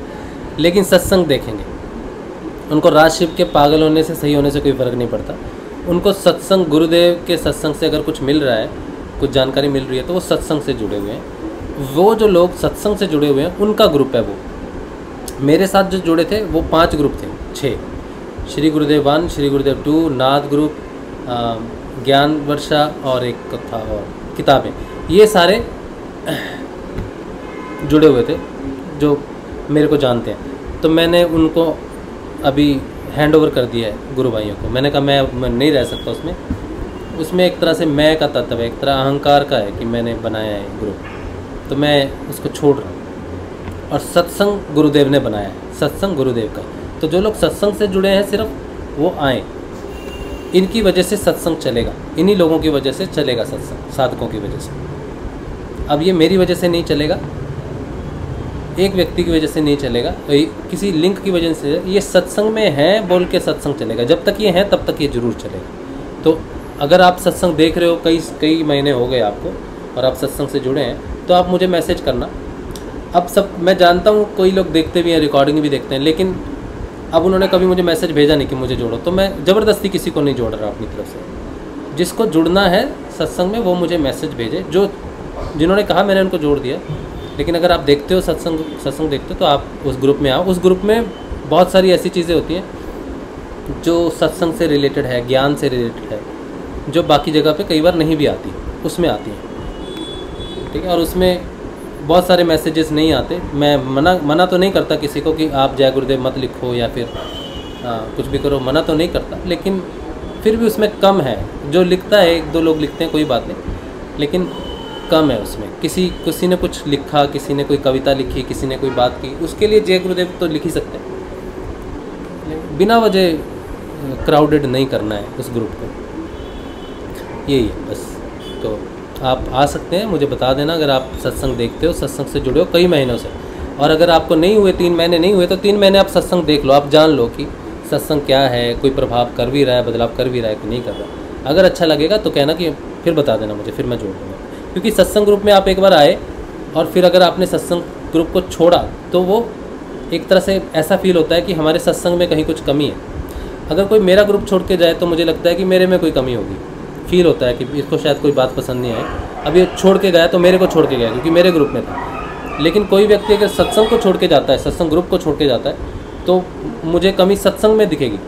लेकिन सत्संग देखेंगे, उनको राजशिव के पागल होने से, सही होने से कोई फ़र्क नहीं पड़ता। उनको सत्संग, गुरुदेव के सत्संग से अगर कुछ मिल रहा है, कुछ जानकारी मिल रही है, तो वो सत्संग से जुड़े हुए हैं। वो जो लोग सत्संग से जुड़े हुए हैं उनका ग्रुप है वो। मेरे साथ जो जुड़े थे वो 5 ग्रुप थे, 6, श्री गुरुदेव 1, श्री गुरुदेव 2, नाद ग्रुप, ज्ञान वर्षा और एक था और किताबें, ये सारे जुड़े हुए थे जो मेरे को जानते हैं। तो मैंने उनको अभी हैंड ओवर कर दिया है गुरु भाइयों को। मैंने कहा मैं नहीं रह सकता उसमें एक तरह से मैं का तत्व है, एक तरह अहंकार का है कि मैंने बनाया है ग्रुप, तो मैं उसको छोड़ रहा हूँ। और सत्संग गुरुदेव ने बनाया है, सत्संग गुरुदेव का। तो जो लोग सत्संग से जुड़े हैं सिर्फ वो आएँ, इनकी वजह से सत्संग चलेगा, इन्हीं लोगों की वजह से चलेगा सत्संग, साधकों की वजह से। अब ये मेरी वजह से नहीं चलेगा, एक व्यक्ति की वजह से नहीं चलेगा, किसी लिंक की वजह से। ये सत्संग में है बोल के सत्संग चलेगा, जब तक ये है तब तक ये जरूर चलेगा। तो अगर आप सत्संग देख रहे हो, कई महीने हो गए आपको, और आप सत्संग से जुड़े हैं, तो आप मुझे मैसेज करना। अब सब मैं जानता हूँ कोई लोग देखते भी हैं, रिकॉर्डिंग भी देखते हैं, लेकिन अब उन्होंने कभी मुझे मैसेज भेजा नहीं कि मुझे जोड़ो, तो मैं ज़बरदस्ती किसी को नहीं जोड़ रहा अपनी तरफ से। जिसको जुड़ना है सत्संग में वो मुझे मैसेज भेजे, जिन्होंने कहा मैंने उनको जोड़ दिया। लेकिन अगर आप देखते हो सत्संग देखते हो तो आप उस ग्रुप में आओ। उस ग्रुप में बहुत सारी ऐसी चीज़ें होती हैं जो सत्संग से रिलेटेड है, ज्ञान से रिलेटेड है, जो बाकी जगह पे कई बार नहीं भी आती, उसमें आती है, ठीक है। और उसमें बहुत सारे मैसेजेस नहीं आते। मैं मना तो नहीं करता किसी को कि आप जय गुरुदेव मत लिखो या फिर कुछ भी करो, मना तो नहीं करता, लेकिन फिर भी उसमें कम है। जो लिखता है 1-2 लोग लिखते हैं, कोई बात नहीं, लेकिन कम है उसमें। किसी ने कुछ लिखा, किसी ने कोई कविता लिखी, किसी ने कोई बात की, उसके लिए जय गुरुदेव तो लिख ही सकते हैं, बिना वजह क्राउडेड नहीं करना है उस ग्रुप को, यही है बस। तो आप आ सकते हैं, मुझे बता देना अगर आप सत्संग देखते हो, सत्संग से जुड़े हो कई महीनों से, और अगर आपको नहीं हुए 3 महीने नहीं हुए तो 3 महीने आप सत्संग देख लो, आप जान लो कि सत्संग क्या है, कोई प्रभाव कर भी रहा है, बदलाव कर भी रहा है कि नहीं कर रहा। अगर अच्छा लगेगा तो कहना कि फिर बता देना मुझे, फिर मैं जोड़ दूँगा। क्योंकि सत्संग ग्रुप में आप एक बार आए और फिर अगर आपने सत्संग ग्रुप को छोड़ा तो वो एक तरह से ऐसा फील होता है कि हमारे सत्संग में कहीं कुछ कमी है। अगर कोई मेरा ग्रुप छोड़ के जाए तो मुझे लगता है कि मेरे में कोई कमी होगी, फील होता है कि इसको शायद कोई बात पसंद नहीं आई, अब ये छोड़ के गया तो मेरे को छोड़ के गया क्योंकि मेरे ग्रुप में था। लेकिन कोई व्यक्ति अगर सत्संग को छोड़ के जाता है, सत्संग ग्रुप को छोड़ के जाता है, तो मुझे कमी सत्संग में दिखेगी।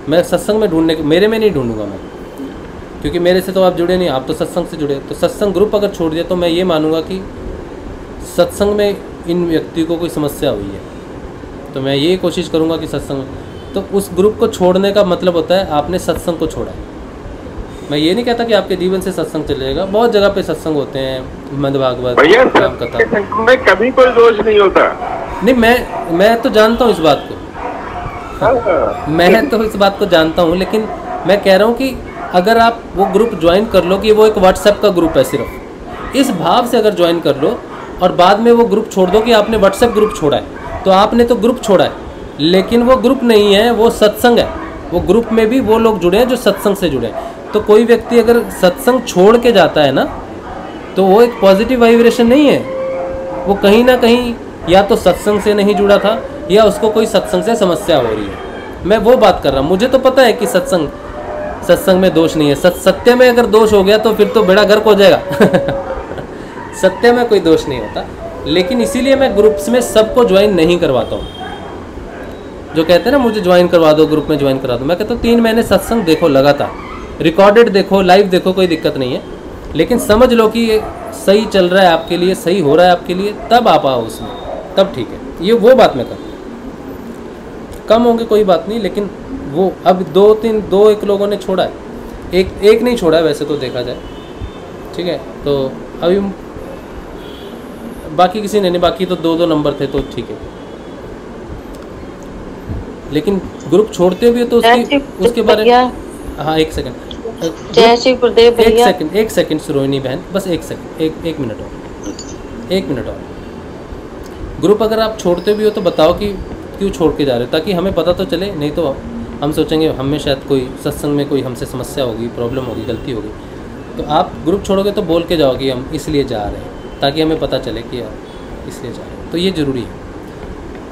मैं सत्संग में ढूंढने, मेरे में नहीं ढूंढूंगा मैं, क्योंकि मेरे से तो आप जुड़े नहीं, आप तो सत्संग से जुड़े। तो सत्संग ग्रुप अगर छोड़ दिया तो मैं ये मानूंगा कि सत्संग में इन व्यक्तियों को कोई समस्या हुई है। तो मैं ये कोशिश करूंगा कि सत्संग, तो उस ग्रुप को छोड़ने का मतलब होता है आपने सत्संग को छोड़ा है। मैं ये नहीं कहता कि आपके जीवन से सत्संग चलेगा, बहुत जगह पे सत्संग होते हैं, मंद भागवत, राम कथा में कभी कोई दोष नहीं होता। नहीं, मैं तो जानता हूँ इस बात को, मैं तो इस बात को जानता हूँ, लेकिन मैं कह रहा हूँ कि अगर आप वो ग्रुप ज्वाइन कर लो कि वो एक व्हाट्सएप का ग्रुप है, सिर्फ इस भाव से अगर ज्वाइन कर लो और बाद में वो ग्रुप छोड़ दो कि आपने व्हाट्सएप ग्रुप छोड़ा है, तो आपने तो ग्रुप छोड़ा है, लेकिन वो ग्रुप नहीं है, वो सत्संग है। वो ग्रुप में भी वो लोग जुड़े हैं जो सत्संग से जुड़े हैं। तो कोई व्यक्ति अगर सत्संग छोड़ के जाता है ना, तो वो एक पॉजिटिव वाइब्रेशन नहीं है, वो कहीं ना कहीं या तो सत्संग से नहीं जुड़ा था या उसको कोई सत्संग से समस्या हो रही है। मैं वो बात कर रहा हूँ, मुझे तो पता है कि सत्संग में दोष नहीं है। सत्य में अगर दोष हो गया तो फिर तो बेड़ा गर्क हो जाएगा सत्य में कोई दोष नहीं होता, लेकिन इसीलिए मैं ग्रुप्स में सबको ज्वाइन नहीं करवाता हूँ। जो कहते हैं ना मुझे ज्वाइन करवा दो, ग्रुप में ज्वाइन करा दो, मैं कहता हूँ 3 महीने सत्संग देखो, लगातार रिकॉर्डेड देखो, लाइव देखो, कोई दिक्कत नहीं है, लेकिन समझ लो कि ये सही चल रहा है आपके लिए, सही हो रहा है आपके लिए, तब आप आओ उसमें, तब ठीक है। ये वो बात मैं कर, कम होंगे कोई बात नहीं, लेकिन वो अब 2-1 लोगों ने छोड़ा है, एक नहीं छोड़ा है वैसे तो देखा जाए, ठीक है। तो अभी बाकी किसी ने नहीं, बाकी तो 2 नंबर थे तो ठीक है, लेकिन ग्रुप छोड़ते हुए तो उसके बारे में, हाँ एक सेकंड, जय श्री गुरुदेव भैया, एक सेकंड सुरोहिनी बहन, बस एक सेकंड, एक मिनट और। ग्रुप अगर आप छोड़ते भी हो तो बताओ कि क्यों छोड़ के जा रहे हो, ताकि हमें पता तो चले, नहीं तो हम सोचेंगे हमें शायद कोई सत्संग में कोई हमसे समस्या होगी, प्रॉब्लम होगी, गलती होगी। तो आप ग्रुप छोड़ोगे तो बोल के जाओ कि हम इसलिए जा रहे हैं, ताकि हमें पता चले कि आप इसलिए जा रहे हैं, तो ये ज़रूरी है।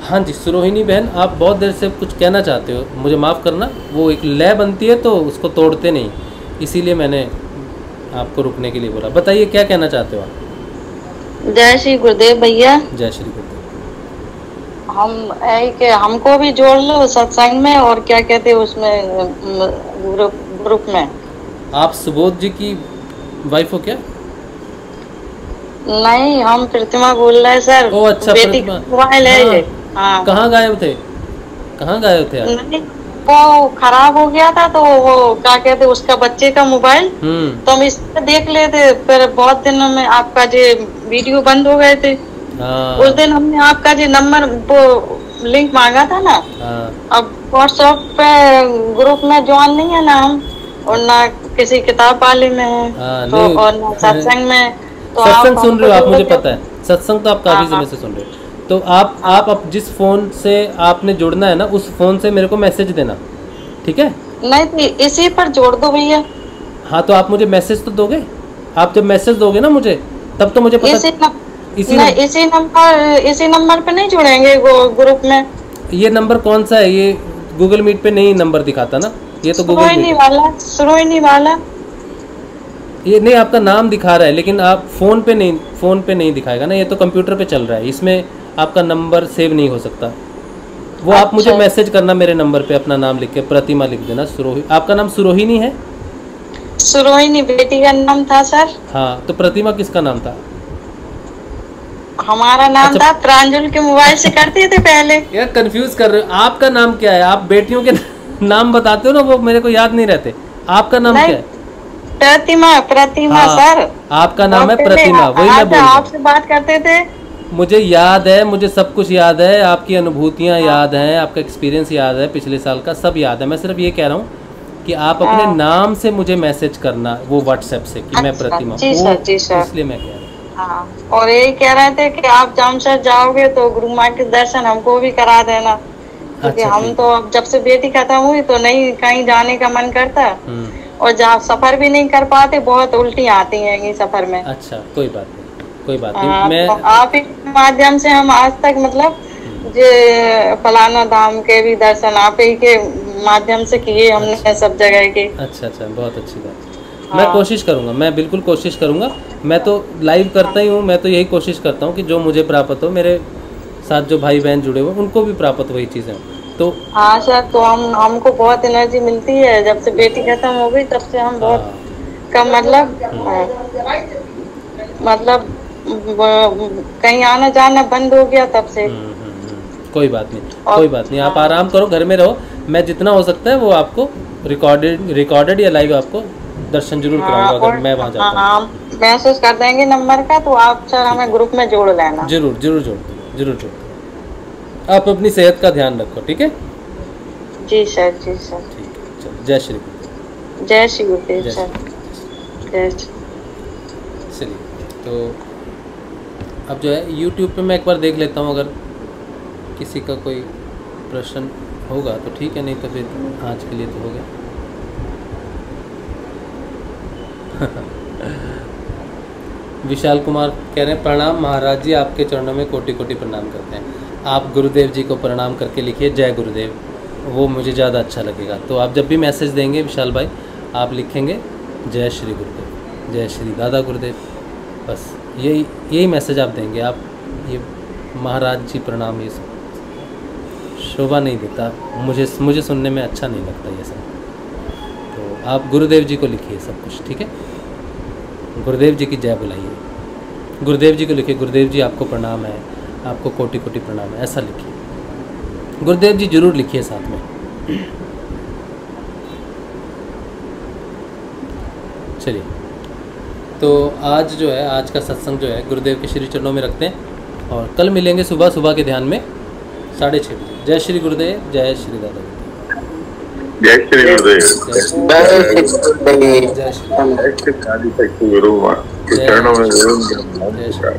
हाँ जी सुरोहिनी बहन, आप बहुत देर से कुछ कहना चाहते हो, मुझे माफ़ करना, वो एक लय बनती है तो उसको तोड़ते नहीं, इसीलिए मैंने आपको रुकने के लिए बोला। बताइए क्या कहना चाहते हो आप। जय श्री गुरुदेव भैया। जय श्री गुरुदेव। हमको भी जोड़ लो सत्संग में, और क्या कहते हैं उसमें ग्रुप में। आप सुबोध जी की वाइफ हो क्या? नहीं, हम प्रतिमा बोल रहे हैं सर। ओ अच्छा, बेटी का मोबाइल है। हाँ। कहाँ गायब थे नहीं, वो खराब हो गया था, तो वो क्या कहते उसका बच्चे का मोबाइल, तो हम इससे देख लेते, फिर बहुत दिनों में आपका जो वीडियो बंद हो गए थे। उस दिन हमने आपका जो नंबर वो लिंक मांगा था ना, अब व्हाट्सएप पे ग्रुप में ज्वाइन नहीं है ना हम, और ना किसी किताब वाले में है, तो और ना सत्संग में। तो सत्संग सुन रहे हो आप, मुझे पता है सत्संग तो आप काफी समय से सुन रहे हो, तो आप जिस फोन से आपने जुड़ना है ना, उस फोन से मेरे को मैसेज देना, ठीक है? नहीं तो इसी पर जोड़ दो भैया। हाँ तो आप मुझे मैसेज तो दोगे, आप जब मैसेज दोगे ना मुझे, तब तो मुझे पता। इसी नंबर पे नहीं जुड़ेंगे ग्रुप में। ये नंबर कौन सा है? ये गूगल मीट पे नहीं नंबर दिखाता ना, ये तो गूगल सुरोहिनी वाला ये नहीं, आपका नाम दिखा रहा है, लेकिन आप फोन पे नहीं दिखाएगा ना, ये तो कंप्यूटर पे चल रहा है, इसमें आपका नंबर सेव नहीं हो सकता। वो अच्छा। आप मुझे मैसेज करना मेरे नंबर पे, अपना नाम लिख के प्रतिमा लिख देना। आपका नाम सुरोहिनी है? सुरोहिनी बेटी का नाम था सर। हाँ, तो प्रतिमा किसका नाम था? हमारा नाम अच्छा। था प्रांजल के मोबाइल से करते थे पहले। यार कंफ्यूज कर रहे हो, आपका नाम क्या है? आप बेटियों के नाम बताते हो ना, वो मेरे को याद नहीं रहते। आपका नाम क्या है? प्रतिमा। हाँ, सर आपका नाम है प्रतिमा, वही मैं बोल रहा हूं। आपसे बात करते थे, मुझे याद है, मुझे सब कुछ याद है, आपकी अनुभूतियाँ याद हैं, आपका एक्सपीरियंस याद है, पिछले साल का सब याद है। मैं सिर्फ ये कह रहा हूँ कि आप अपने नाम से मुझे मैसेज करना वो व्हाट्सएप से कि मैं प्रतिमा, जी सर, जी सर, इसलिए मैं कह रहा हूँ। हाँ, और यही कह रहे थे कि आप जामशेद जाओगे तो गुरु माँ के दर्शन हमको भी करा देना, क्योंकि हम तो अब जब से बेटी खत्म हुई तो नहीं कहीं जाने का मन करता, और जहाँ सफर भी नहीं कर पाते, बहुत उल्टी आती हैं ये सफर में। अच्छा, कोई बात नहीं, कोई बात नहीं। मैं तो आप ही माध्यम से हम आज तक मतलब जे फलाना धाम के भी दर्शन आप ही के माध्यम से किए हमने, सब जगह के। अच्छा अच्छा, बहुत अच्छी बात। मैं कोशिश करूंगा, मैं बिल्कुल कोशिश करूंगा। मैं तो लाइव करता ही हूँ, मैं तो यही कोशिश करता हूँ कि जो मुझे प्राप्त हो, मेरे साथ जो भाई बहन जुड़े हुए उनको भी प्राप्त वही चीज़ें। तो हाँ सर, तो हमको बहुत एनर्जी मिलती है जब से बेटी खत्म हो गई, तब से हम बहुत कम मतलब कहीं आना जाना बंद हो गया तब से। कोई बात नहीं, कोई बात नहीं, आप आराम करो, घर में रहो। मैं जितना हो सकता है वो आपको रिकॉर्डेड या लाइव आपको दर्शन जरूर कराऊंगा अगर मैं वहाँ जाता हूँ। मैसेज कर देंगे नंबर का, तो आप सर हमें ग्रुप में जोड़ लेना। जरूर जरूर जोड़। आप अपनी सेहत का ध्यान रखो, ठीक है? जी सर, जी सर, ठीक है। चलो, जय श्री गुरुदेव। जय श्री गुरुदेव सर, जय। चलिए, तो अब जो है YouTube पे मैं एक बार देख लेता हूँ, अगर किसी का कोई प्रश्न होगा तो ठीक है, नहीं तो फिर आज के लिए तो हो गया। विशाल कुमार कह रहे हैं, प्रणाम महाराज जी, आपके चरणों में कोटि कोटि प्रणाम करते हैं। आप गुरुदेव जी को प्रणाम करके लिखिए जय गुरुदेव, वो मुझे ज़्यादा अच्छा लगेगा। तो आप जब भी मैसेज देंगे विशाल भाई, आप लिखेंगे जय श्री गुरुदेव, जय श्री दादा गुरुदेव, बस यही मैसेज आप देंगे। आप ये महाराज जी प्रणाम, ये सब शोभा नहीं देता, मुझे सुनने में अच्छा नहीं लगता ये सब। तो आप गुरुदेव जी को लिखिए सब कुछ, ठीक है? गुरुदेव जी की जय बुलाइए, गुरुदेव जी को लिखिए, गुरुदेव जी आपको प्रणाम है, आपको कोटि कोटि प्रणाम है, ऐसा लिखिए। गुरुदेव जी जरूर लिखिए साथ में। चलिए, तो आज जो है, आज का सत्संग जो है गुरुदेव के श्री चरणों में रखते हैं, और कल मिलेंगे सुबह के ध्यान में 6:30 बजे। जय श्री गुरुदेव, जय श्री दादा, जय श्री गुरुदेव, जय श्री गुरु माँ के चरणों में जय श्री